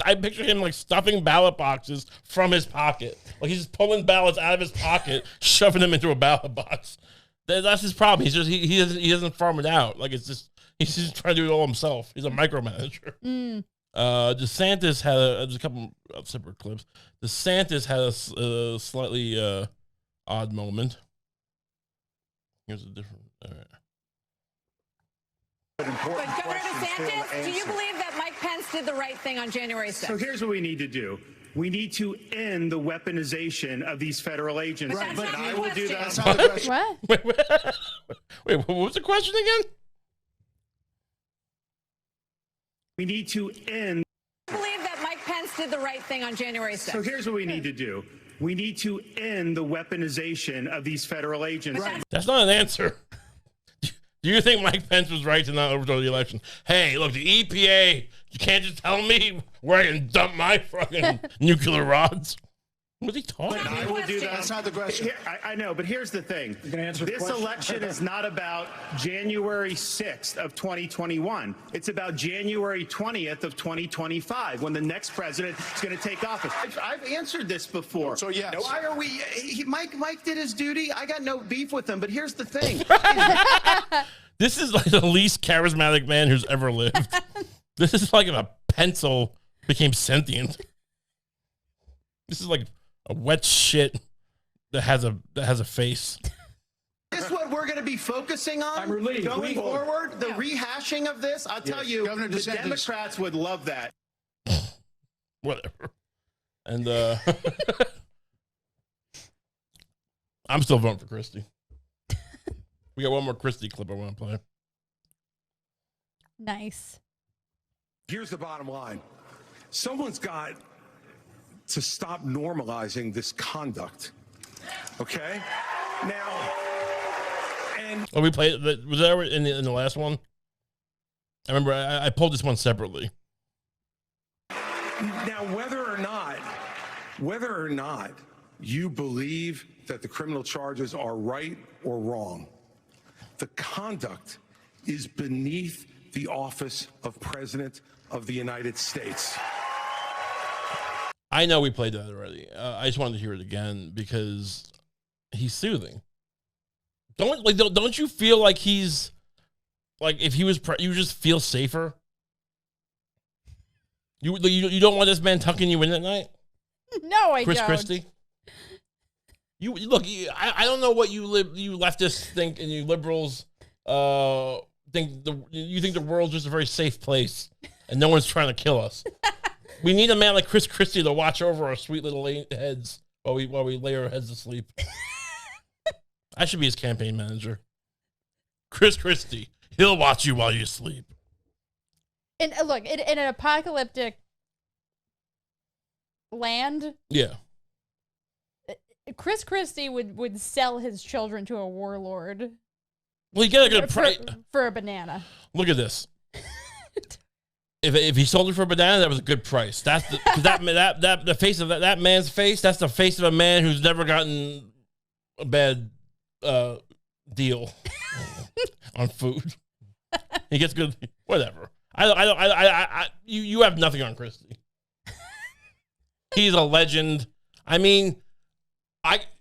[SPEAKER 1] I picture him stuffing ballot boxes from his pocket. He's just pulling ballots out of his pocket, shoving them into a ballot box. That's his problem. He's just he doesn't farm it out. He's just trying to do it all himself. He's a micromanager. DeSantis had there's a couple of separate clips. DeSantis had a slightly odd moment. Here's a different. All right.
[SPEAKER 7] important
[SPEAKER 9] But Governor
[SPEAKER 7] questions for him to
[SPEAKER 9] DeSantis, do you
[SPEAKER 7] answer.
[SPEAKER 9] believe that Mike Pence did the right thing on January 6th?
[SPEAKER 4] So here's what we need to do. We need to end the weaponization of these federal agents.
[SPEAKER 9] But that's not
[SPEAKER 4] I
[SPEAKER 9] the
[SPEAKER 4] will do
[SPEAKER 9] question.
[SPEAKER 4] that.
[SPEAKER 3] That's not the question.
[SPEAKER 2] What?
[SPEAKER 1] Wait, what was the question again?
[SPEAKER 4] We need to end.
[SPEAKER 9] Do you believe that Mike Pence did the right thing on January 6th?
[SPEAKER 4] So here's what we need to do. We need to end the weaponization of these federal agents.
[SPEAKER 1] That's not an answer. Do you think Mike Pence was right to not overthrow the election? Hey, look, the EPA, you can't just tell me where I can dump my fucking nuclear rods. What's he talking
[SPEAKER 4] I
[SPEAKER 1] about?
[SPEAKER 4] will do that.
[SPEAKER 3] That's not the question.
[SPEAKER 4] I know, but here's the thing.
[SPEAKER 5] gonna answer the
[SPEAKER 4] This
[SPEAKER 5] question?
[SPEAKER 4] election is not about January 6th of 2021. It's about January 20th of 2025 when the next president is going to take office. I've answered this before.
[SPEAKER 3] So, yes.
[SPEAKER 4] Why are we? Mike did his duty. I got no beef with him. But here's the thing.
[SPEAKER 1] This is like the least charismatic man who's ever lived. This is like if a pencil became sentient. This is like a wet shit that has a face.
[SPEAKER 6] Is this what we're going to be focusing on
[SPEAKER 5] I'm relieved.
[SPEAKER 6] going forward? The rehashing of this? I'll tell you,
[SPEAKER 3] Governor
[SPEAKER 6] the
[SPEAKER 3] DeSantis.
[SPEAKER 6] Democrats would love that.
[SPEAKER 1] Whatever. And I'm still voting for Christie. We got one more Christie clip I want to play.
[SPEAKER 2] Nice.
[SPEAKER 7] Here's the bottom line. Someone's got to stop normalizing this conduct. Okay? Now, and
[SPEAKER 1] Oh, we played. Was that in the last one? I remember I pulled this one separately.
[SPEAKER 7] now whether or not you believe that the criminal charges are right or wrong, the conduct is beneath the office of President of the United States.
[SPEAKER 1] I know we played that already. I just wanted to hear it again because he's soothing. Don't you feel like he's like if he was you just feel safer? You don't want this man tucking you in at night,
[SPEAKER 2] No, I
[SPEAKER 1] Chris
[SPEAKER 2] don't.
[SPEAKER 1] Christie. You look. I don't know what you leftists think and you liberals think you think the world's just a very safe place and no one's trying to kill us. We need a man like Chris Christie to watch over our sweet little heads while we lay our heads to sleep. I should be his campaign manager. Chris Christie. He'll watch you while you sleep.
[SPEAKER 2] And look, in an apocalyptic land,
[SPEAKER 1] Yeah.
[SPEAKER 2] Chris Christie would sell his children to a warlord
[SPEAKER 1] Well, you get a good price.
[SPEAKER 2] for a banana.
[SPEAKER 1] Look at this. If he sold it for a banana, that was a good price. That's the face of that man's face. That's the face of a man who's never gotten a bad deal on food. He gets good. Whatever. You have nothing on Christie. He's a legend. I mean,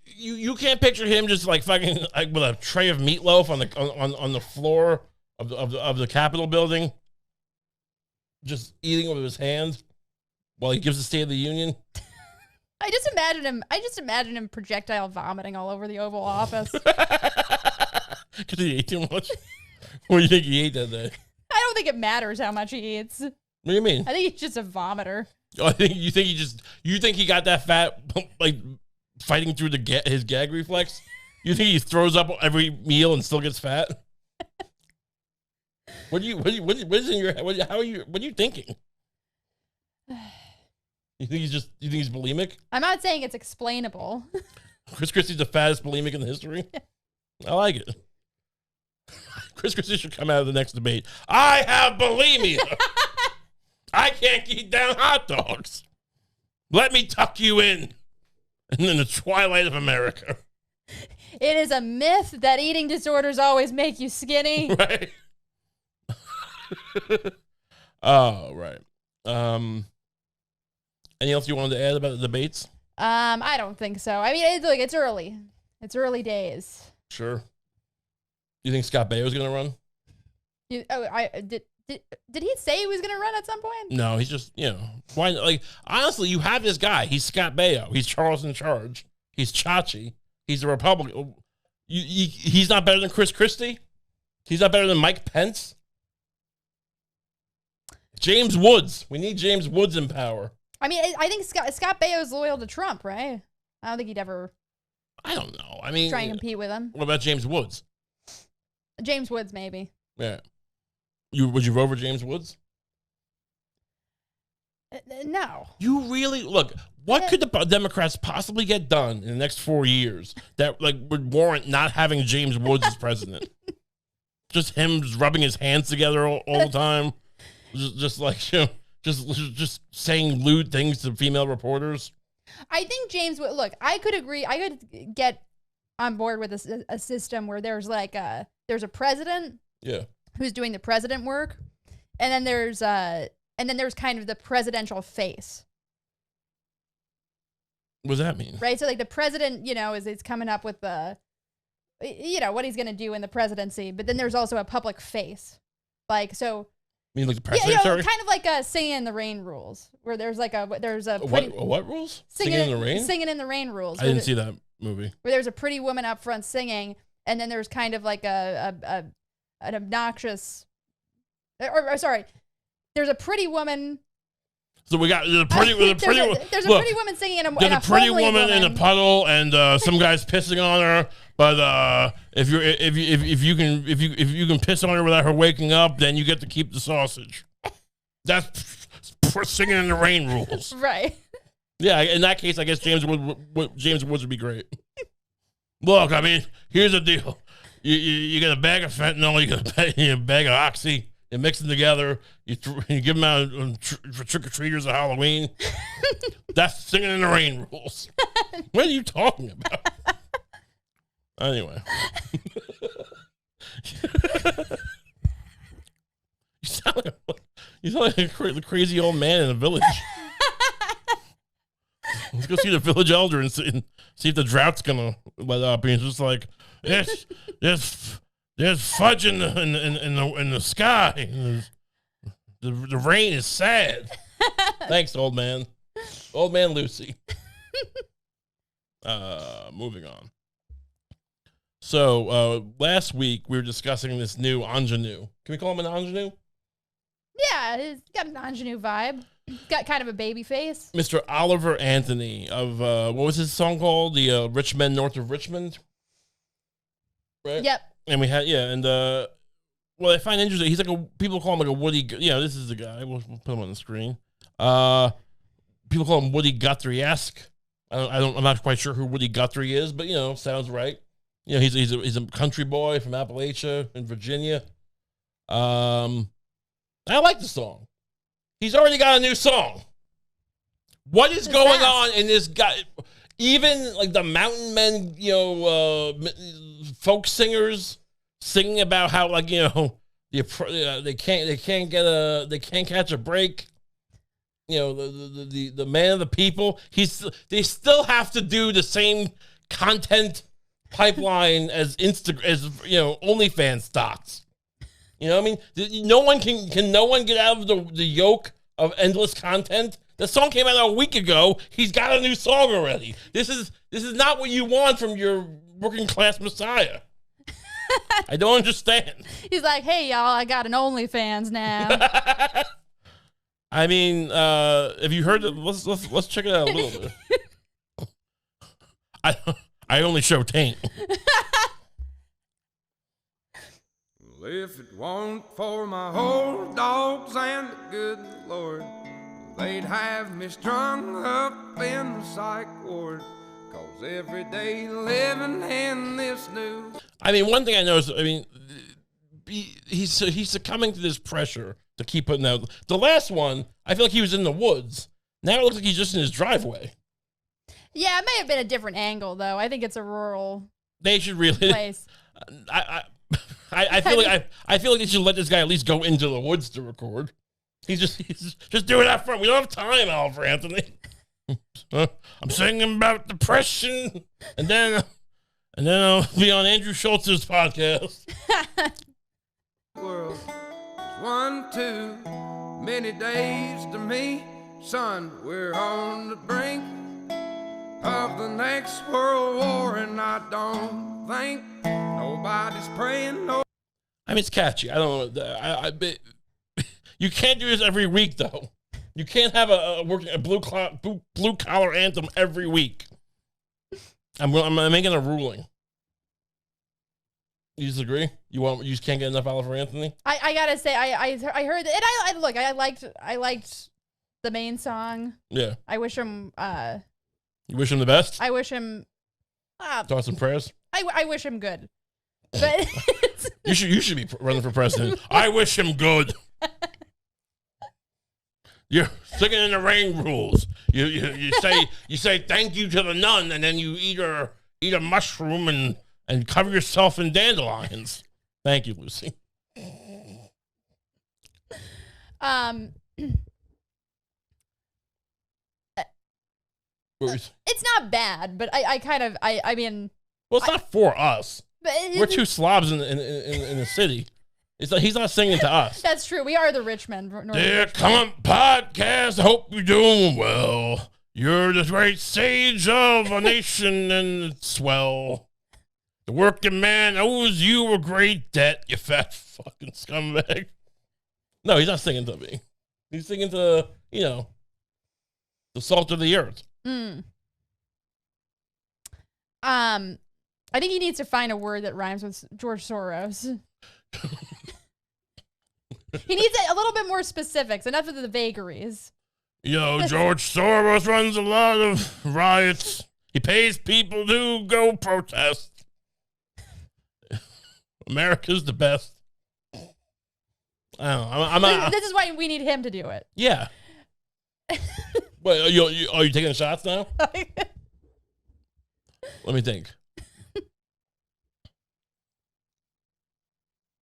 [SPEAKER 1] you can't picture him just like fucking like with a tray of meatloaf on the floor of the Capitol building, just eating with his hands while he gives the State of the Union.
[SPEAKER 2] I just imagine him projectile vomiting all over the Oval Office.
[SPEAKER 1] Because he ate too much. What do you think he ate that day?
[SPEAKER 2] I don't think it matters how much he eats.
[SPEAKER 1] What do you mean?
[SPEAKER 2] I think he's just a vomiter.
[SPEAKER 1] I think you think he got that fat like fighting through his gag reflex. You think he throws up every meal and still gets fat? What is in your head? What are you thinking? You think he's bulimic?
[SPEAKER 2] I'm not saying it's explainable.
[SPEAKER 1] Chris Christie's the fattest bulimic in history. I like it. Chris Christie should come out of the next debate. I have bulimia. I can't eat down hot dogs. Let me tuck you in the twilight of America.
[SPEAKER 2] It is a myth that eating disorders always make you skinny.
[SPEAKER 1] Right. Oh, right. Anything else you wanted to add about the debates?
[SPEAKER 2] I don't think so. I mean, look, it's early. It's early days.
[SPEAKER 1] Sure. You think Scott Baio's going to run?
[SPEAKER 2] Did he say he was going to run at some point?
[SPEAKER 1] No, he's just, why? Like, honestly, you have this guy. He's Scott Baio. He's Charles in Charge. He's Chachi. He's a Republican. He's not better than Chris Christie. He's not better than Mike Pence. James Woods. We need James Woods in power.
[SPEAKER 2] I mean, I think Scott Baio's loyal to Trump, right? I don't think he'd ever.
[SPEAKER 1] I don't know. I mean,
[SPEAKER 2] try and compete with him.
[SPEAKER 1] What about James Woods?
[SPEAKER 2] James Woods, maybe.
[SPEAKER 1] Yeah. Would you vote for James Woods?
[SPEAKER 2] No.
[SPEAKER 1] You really look. What could the Democrats possibly get done in the next 4 years that would warrant not having James Woods as president? Just him rubbing his hands together all the time, just saying lewd things to female reporters.
[SPEAKER 2] I think James would look. I could agree. I could get on board with a system where there's a president, who's doing the president work, and then there's kind of the presidential face.
[SPEAKER 1] What does that mean?
[SPEAKER 2] Right. So like the president, is coming up with what he's going to do in the presidency, but then there's also a public face, like so.
[SPEAKER 1] You mean like the president?
[SPEAKER 2] Kind of like Singing in the Rain rules, where there's a
[SPEAKER 1] what rules? Singing in the Rain?
[SPEAKER 2] Singing in the Rain rules.
[SPEAKER 1] I didn't see that movie.
[SPEAKER 2] Where there's a pretty woman up front singing, and then there's kind of like an obnoxious, there's a pretty woman.
[SPEAKER 1] So we got there's a pretty woman
[SPEAKER 2] singing in a
[SPEAKER 1] there's a pretty woman in a puddle, and some guy's pissing on her. But if you can piss on her without her waking up, then you get to keep the sausage. That's Singing in the Rain rules,
[SPEAKER 2] right?
[SPEAKER 1] Yeah. In that case, I guess James Woods would be great. Look, I mean, here's the deal: you get a bag of fentanyl, you get a bag of oxy. You mix them together. You give them out for trick-or-treaters at Halloween. That's Singing in the Rain rules. What are you talking about? Anyway. You sound like a crazy old man in a village. Let's go see the village elder and see if the drought's going to let up. And he's just like, There's fudge in the sky. The rain is sad. Thanks, old man. Old man Lucy. Moving on. So last week we were discussing this new ingenue. Can we call him an ingenue?
[SPEAKER 2] Yeah, he's got an ingenue vibe. He's got kind of a baby face.
[SPEAKER 1] Mr. Oliver Anthony of what was his song called? The Rich Men North of Richmond. Right.
[SPEAKER 2] Yep.
[SPEAKER 1] And we had, well, I find interesting. He's people call him like a Woody, this is the guy. We'll put him on the screen. People call him Woody Guthrie-esque. I'm not quite sure who Woody Guthrie is, but, sounds right. He's a country boy from Appalachia in Virginia. I like the song. He's already got a new song. What is going on in this guy? Even like the mountain men, folk singers singing about how they can't catch a break. The man of the people. They still have to do the same content pipeline as OnlyFans stocks. You know what I mean? No one can no one get out of the yoke of endless content. The song came out a week ago. He's got a new song already. This is not what you want from your working class messiah. I don't understand.
[SPEAKER 2] He's like, hey y'all, I got an OnlyFans now.
[SPEAKER 1] I mean, have you heard it? Let's check it out a little bit. I only show taint.
[SPEAKER 10] Well, if it weren't for my old dogs and the good Lord, they'd have me strung up in the psych ward. Cause every day living in this new...
[SPEAKER 1] I mean, one thing I noticed, he's succumbing to this pressure to keep putting out. The last one, I feel like he was in the woods. Now it looks like he's just in his driveway.
[SPEAKER 2] Yeah, it may have been a different angle, though. I think it's a rural
[SPEAKER 1] They should really...
[SPEAKER 2] place.
[SPEAKER 1] I feel like they should let this guy at least go into the woods to record. He's just doing that front. We don't have time, Oliver Anthony. I'm singing about depression, and then I'll be on Andrew Schultz's podcast.
[SPEAKER 10] World is one too many days to me, son. We're on the brink of the next world war, and I don't think nobody's praying. No.
[SPEAKER 1] I mean, it's catchy. I don't know. You can't do this every week, though. You can't have a blue collar anthem every week. I'm making a ruling. You disagree? You just can't get enough Oliver Anthony?
[SPEAKER 2] I gotta say, I heard it, and I liked the main song.
[SPEAKER 1] Yeah.
[SPEAKER 2] I wish him.
[SPEAKER 1] You wish him the best?
[SPEAKER 2] I wish him.
[SPEAKER 1] Thoughts and prayers?
[SPEAKER 2] I wish him good. But
[SPEAKER 1] you should be running for president. I wish him good. You're singing in the rain rules. You say thank you to the nun, and then you eat a mushroom and cover yourself in dandelions. Thank you, Lucy.
[SPEAKER 2] It's not bad, but I mean.
[SPEAKER 1] Well, it's not for us. We're two slobs in the city. It's like he's not singing to us.
[SPEAKER 2] That's true. We are the rich men.
[SPEAKER 1] Dear Come Podcast, hope you're doing well. You're the great sage of a nation and it's swell. The working man owes you a great debt, you fat fucking scumbag. No, he's not singing to me. He's singing to, the salt of the earth.
[SPEAKER 2] I think he needs to find a word that rhymes with George Soros. He needs a little bit more specifics. Enough of the vagaries.
[SPEAKER 1] George Soros runs a lot of riots. He pays people to go protest. America's the best. I don't know.
[SPEAKER 2] This is why we need him to do it.
[SPEAKER 1] Yeah. Wait, are you taking shots now? Let me think.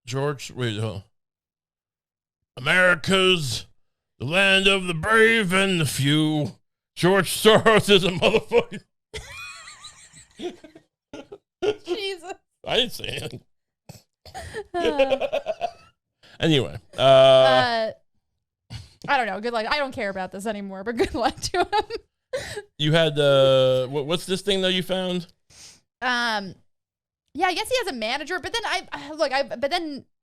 [SPEAKER 1] George, wait, America's the land of the brave and the few. George Soros is a motherfucker.
[SPEAKER 2] Jesus.
[SPEAKER 1] I didn't say anything. Anyway. I
[SPEAKER 2] don't know. Good luck. I don't care about this anymore, but good luck to him.
[SPEAKER 1] You had, what's this thing that you found?
[SPEAKER 2] Yeah, I guess he has a manager, but then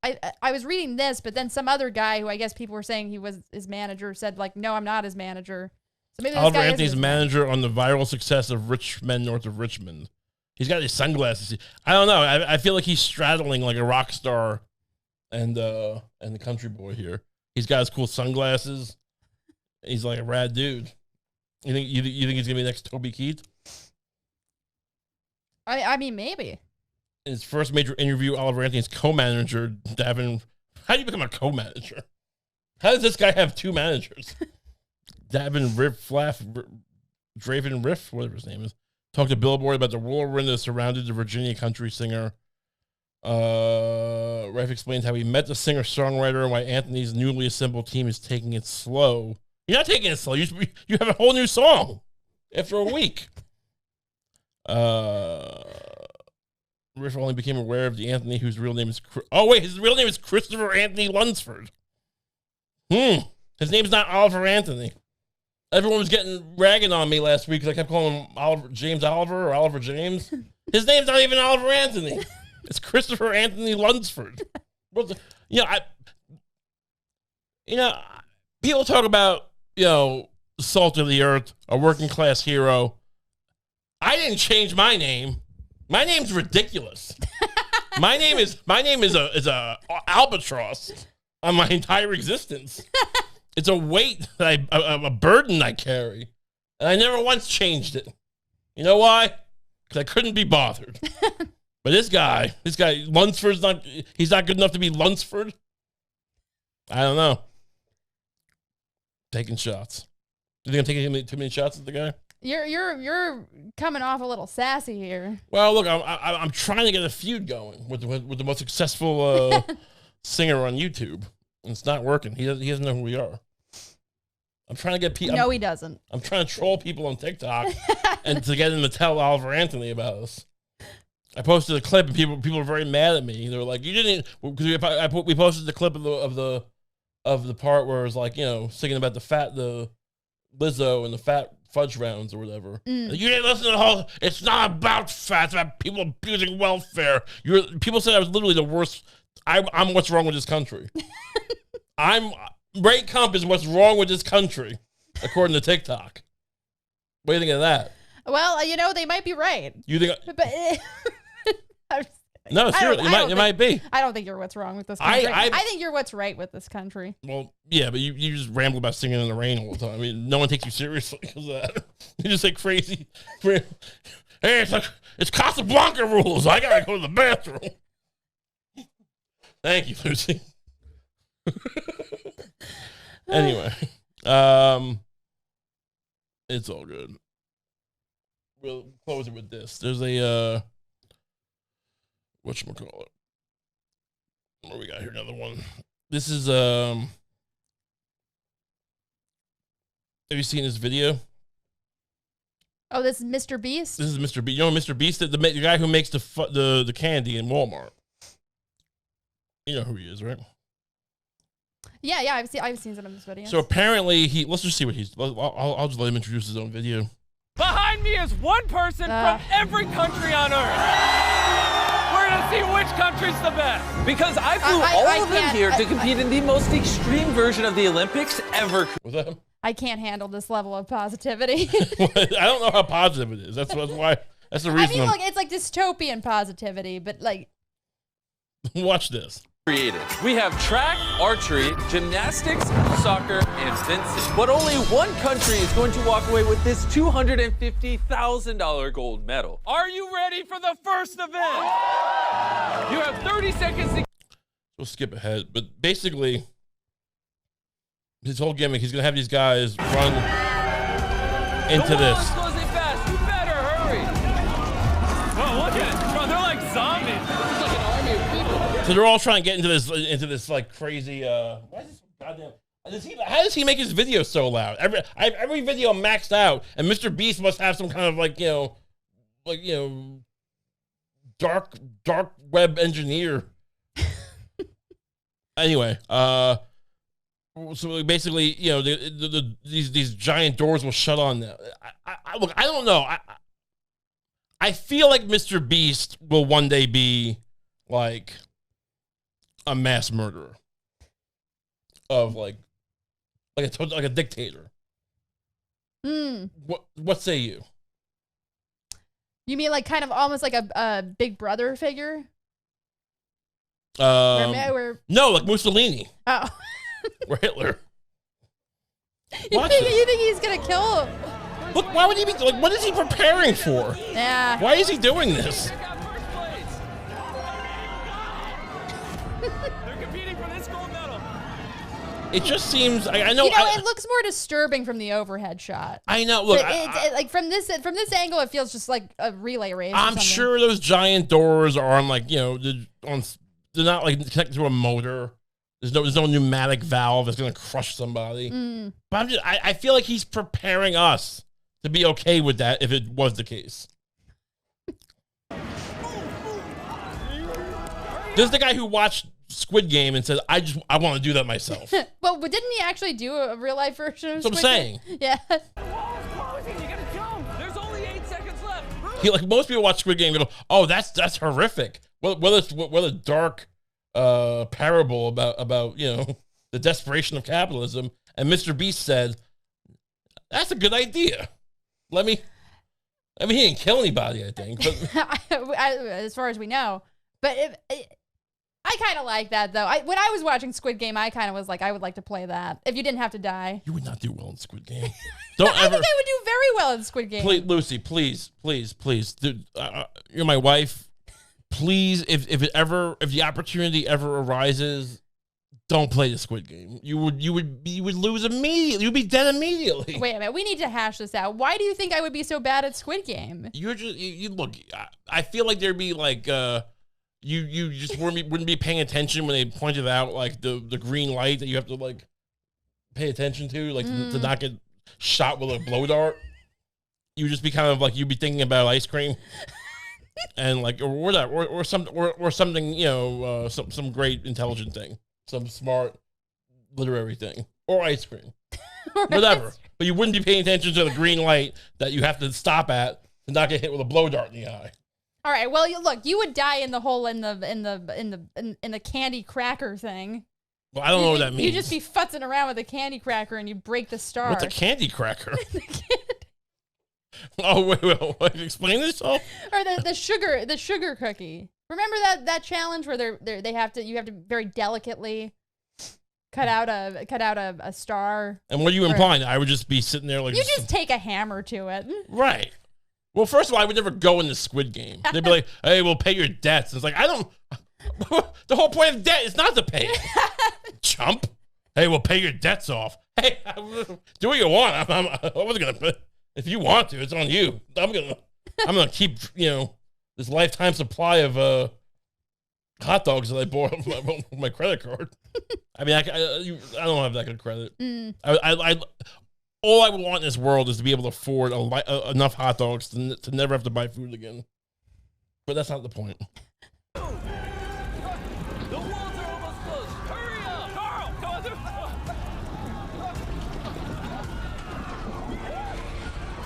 [SPEAKER 2] I was reading this, but then some other guy who I guess people were saying he was his manager said like, no, I'm not his manager. So maybe
[SPEAKER 1] Oliver Anthony's manager on the viral success of Rich Men North of Richmond. He's got his sunglasses. I don't know. I feel like he's straddling like a rock star and the country boy here. He's got his cool sunglasses. He's like a rad dude. You think he's gonna be next Toby Keith?
[SPEAKER 2] I mean, maybe.
[SPEAKER 1] In his first major interview, Oliver Anthony's co-manager, Davin. How do you become a co-manager? How does this guy have two managers? Davin Draven Riff, whatever his name is, talked to Billboard about the whirlwind that surrounded the Virginia country singer. Riff explained how he met the singer-songwriter and why Anthony's newly assembled team is taking it slow. You're not taking it slow. You have a whole new song after a week. Riff only became aware of the Anthony whose real name is... his real name is Christopher Anthony Lunsford. His name's not Oliver Anthony. Everyone was ragging on me last week because I kept calling him James Oliver or Oliver James. His name's not even Oliver Anthony. It's Christopher Anthony Lunsford. People talk about, salt of the earth, a working class hero. I didn't change my name. My name's ridiculous. My name is a albatross on my entire existence. It's a weight that a burden I carry, and I never once changed it. You know why? Because I couldn't be bothered. But this guy, Lunsford's he's not good enough to be Lunsford. I don't know. Taking shots. Do you think I'm taking too many shots at the guy?
[SPEAKER 2] You're coming off a little sassy here.
[SPEAKER 1] Well, look, I'm trying to get a feud going with the most successful singer on YouTube, and it's not working. He doesn't know who we are. I'm trying to get people.
[SPEAKER 2] No, he doesn't.
[SPEAKER 1] I'm trying to troll people on TikTok and to get them to tell Oliver Anthony about us. I posted a clip and people were very mad at me. They were like, "You didn't," because we posted the clip of the part where it was like, singing about the Lizzo and the fat fudge rounds or whatever. You didn't listen to the whole. It's not about fat. It's about people abusing welfare. People said I was literally the worst. I'm what's wrong with this country. I'm Ray Kump is what's wrong with this country, according to TikTok. What do you think of that?
[SPEAKER 2] Well, you know, they might be right.
[SPEAKER 1] You think?
[SPEAKER 2] But
[SPEAKER 1] No, seriously, it might be.
[SPEAKER 2] I don't think you're what's wrong with this country.
[SPEAKER 1] I
[SPEAKER 2] think you're what's right with this country.
[SPEAKER 1] Well, yeah, but you just ramble about singing in the rain all the time. I mean, no one takes you seriously because of that. You just say crazy. Hey, it's Casablanca rules. I gotta go to the bathroom. Thank you, Lucy. Anyway, it's all good. We'll close it with this. There's a whatchamacallit. What we got here? Another one. This is have you seen this video?
[SPEAKER 2] Oh, this is Mr. Beast?
[SPEAKER 1] This is Mr. Beast. You know Mr. Beast, the guy who makes the candy in Walmart. You know who he is, right?
[SPEAKER 2] Yeah, I've seen some of this video.
[SPEAKER 1] So apparently let's just see what I'll just let him introduce his own video.
[SPEAKER 11] Behind me is one person from every country on Earth. We're gonna see which country's the best. Because I flew all of them here to compete in the most extreme version of the Olympics ever.
[SPEAKER 1] What's that?
[SPEAKER 2] I can't handle this level of positivity.
[SPEAKER 1] I don't know how positive it is. That's why. That's the reason.
[SPEAKER 2] I mean, look, it's like dystopian positivity, but like.
[SPEAKER 1] Watch this.
[SPEAKER 11] Created. We have track, archery, gymnastics, soccer, and fencing. But only one country is going to walk away with this $250,000 gold medal. Are you ready for the first event? You have 30 seconds to...
[SPEAKER 1] We'll skip ahead, but basically, his whole gimmick, he's going to have these guys run into this.
[SPEAKER 11] Closing fast. You better hurry. Oh, look at it. Bro, they're like zombies. It's like an army of people.
[SPEAKER 1] So they're all trying to get into this like crazy. Why is this goddamn? How does he make his video so loud? I have every video maxed out, and Mr. Beast must have some kind of dark web engineer. Anyway, so basically, these giant doors will shut on now. Look, I don't know. I feel like Mr. Beast will one day be like a mass murderer of like a dictator. What say you?
[SPEAKER 2] You mean like kind of almost like a Big Brother figure?
[SPEAKER 1] No, like Mussolini.
[SPEAKER 2] Oh.
[SPEAKER 1] Or Hitler.
[SPEAKER 2] You think he's gonna kill him?
[SPEAKER 1] Look, why would he be like? What is he preparing for?
[SPEAKER 2] Yeah.
[SPEAKER 1] Why is he doing this?
[SPEAKER 11] They're competing for this gold medal.
[SPEAKER 1] It just seems. I know.
[SPEAKER 2] It looks more disturbing from the overhead shot.
[SPEAKER 1] I know. Look,
[SPEAKER 2] like from this angle, it feels just like a relay race.
[SPEAKER 1] I'm sure those giant doors are on they're not like connected to a motor. There's no pneumatic valve that's gonna crush somebody. But I feel like he's preparing us to be okay with that if it was the case. This is the guy who watched Squid Game and said, I want to do that myself.
[SPEAKER 2] Well, didn't he actually do a real life version of
[SPEAKER 1] That's
[SPEAKER 2] Squid
[SPEAKER 1] what I'm saying.
[SPEAKER 2] Game? Yeah.
[SPEAKER 11] You gotta jump. There's only 8 seconds left.
[SPEAKER 1] Like most people watch Squid Game and go, oh, that's horrific. What a dark parable about the desperation of capitalism. And Mr. Beast said, that's a good idea. I mean, he didn't kill anybody, I think. But
[SPEAKER 2] as far as we know. But I kind of like that, though. When I was watching Squid Game, I kind of was like, I would like to play that. If you didn't have to die.
[SPEAKER 1] You would not do well in Squid Game.
[SPEAKER 2] I think I would do very well in Squid Game.
[SPEAKER 1] Please, Lucy, please. Dude, you're my wife. Please, if the opportunity ever arises, don't play the Squid Game. You would lose immediately. You'd be dead immediately.
[SPEAKER 2] Wait a minute. We need to hash this out. Why do you think I would be so bad at Squid Game?
[SPEAKER 1] You look. I feel like there'd be like you just wouldn't be paying attention when they pointed out like the green light that you have to like pay attention to, like to not get shot with a blow dart. You would just be kind of like you'd be thinking about ice cream. And like or whatever or something some great intelligent thing, some smart literary thing, or ice cream, whatever. But you wouldn't be paying attention to the green light that you have to stop at to not get hit with a blow dart in the eye.
[SPEAKER 2] All right. Well, you would die in the hole in the candy cracker thing.
[SPEAKER 1] Well, I don't know what that means.
[SPEAKER 2] You just be futzing around with a candy cracker and you break the star.
[SPEAKER 1] What's a candy cracker? Oh, wait, explain this all?
[SPEAKER 2] Or the sugar cookie. Remember that challenge where you have to very delicately cut out a star.
[SPEAKER 1] And what are you implying? I would just be sitting there like
[SPEAKER 2] you just take a hammer to it.
[SPEAKER 1] Right. Well, first of all, I would never go in the Squid Game. They'd be like, "Hey, we'll pay your debts." It's like I don't. The whole point of debt is not to pay it. Chump. Hey, we'll pay your debts off. Hey, do what you want. I wasn't gonna. If you want to, it's on you. I'm gonna keep this lifetime supply of hot dogs that I bought with my credit card. I mean, I don't have that good credit. All I would want in this world is to be able to afford enough hot dogs to never have to buy food again. But that's not the point.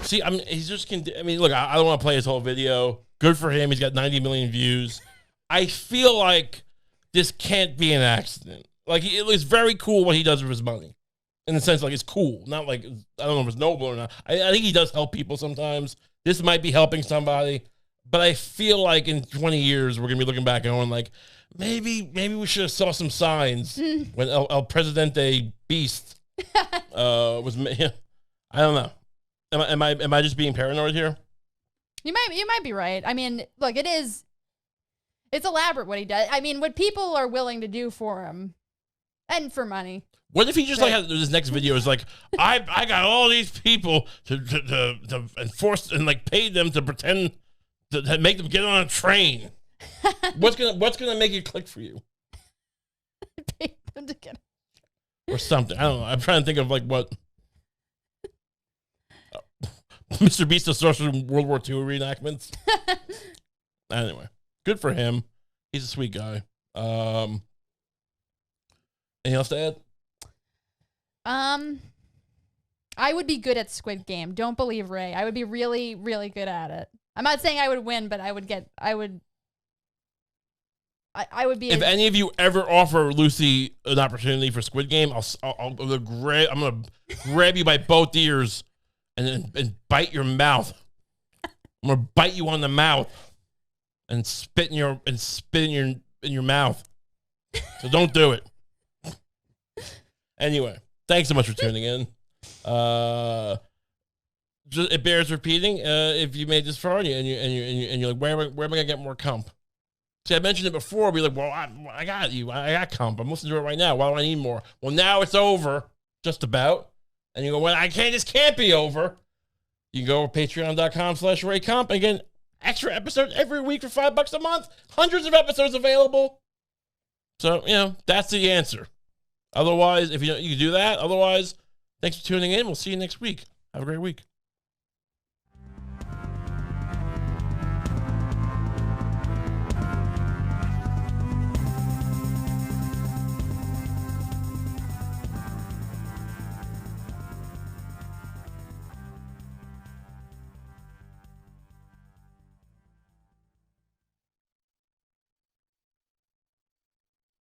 [SPEAKER 1] See, I mean, look, I don't want to play his whole video. Good for him. He's got 90 million views. I feel like this can't be an accident. Like, it was very cool what he does with his money. In the sense, like, it's cool. Not like, I don't know if it's noble or not. I think he does help people sometimes. This might be helping somebody. But I feel like in 20 years, we're going to be looking back and going, like, maybe we should have saw some signs when El Presidente Beast was... I don't know. Am I just being paranoid here?
[SPEAKER 2] You might be right. I mean, look, it's elaborate what he does. I mean, what people are willing to do for him and for money.
[SPEAKER 1] What if he just like his next video is like, I got all these people to enforce and like pay them to pretend to make them get on a train. What's gonna make it click for you?
[SPEAKER 2] Pay them to get
[SPEAKER 1] or something. I don't know. I'm trying to think of like what. Mr. Beast is source from World War II reenactments. Anyway, good for him. He's a sweet guy. Anything else to add?
[SPEAKER 2] I would be good at Squid Game. Don't believe Ray. I would be really, really good at it. I'm not saying I would win, but I would be.
[SPEAKER 1] If any of you ever offer Lucy an opportunity for Squid Game, I'm gonna grab you by both ears. And bite your mouth. I'm gonna bite you on the mouth and spit in your mouth. So don't do it. Anyway, thanks so much for tuning in. It bears repeating. If you made this far and you're like, where am I gonna get more comp? See, I mentioned it before. Be like, well, I got you. I got comp. I'm listening to it right now. Why do I need more? Well, now it's over, just about. And you go, well, this can't be over. You can go to patreon.com/RayComp. Again, extra episode every week for $5 a month. Hundreds of episodes available. So, that's the answer. Otherwise, if you do that, thanks for tuning in. We'll see you next week. Have a great week.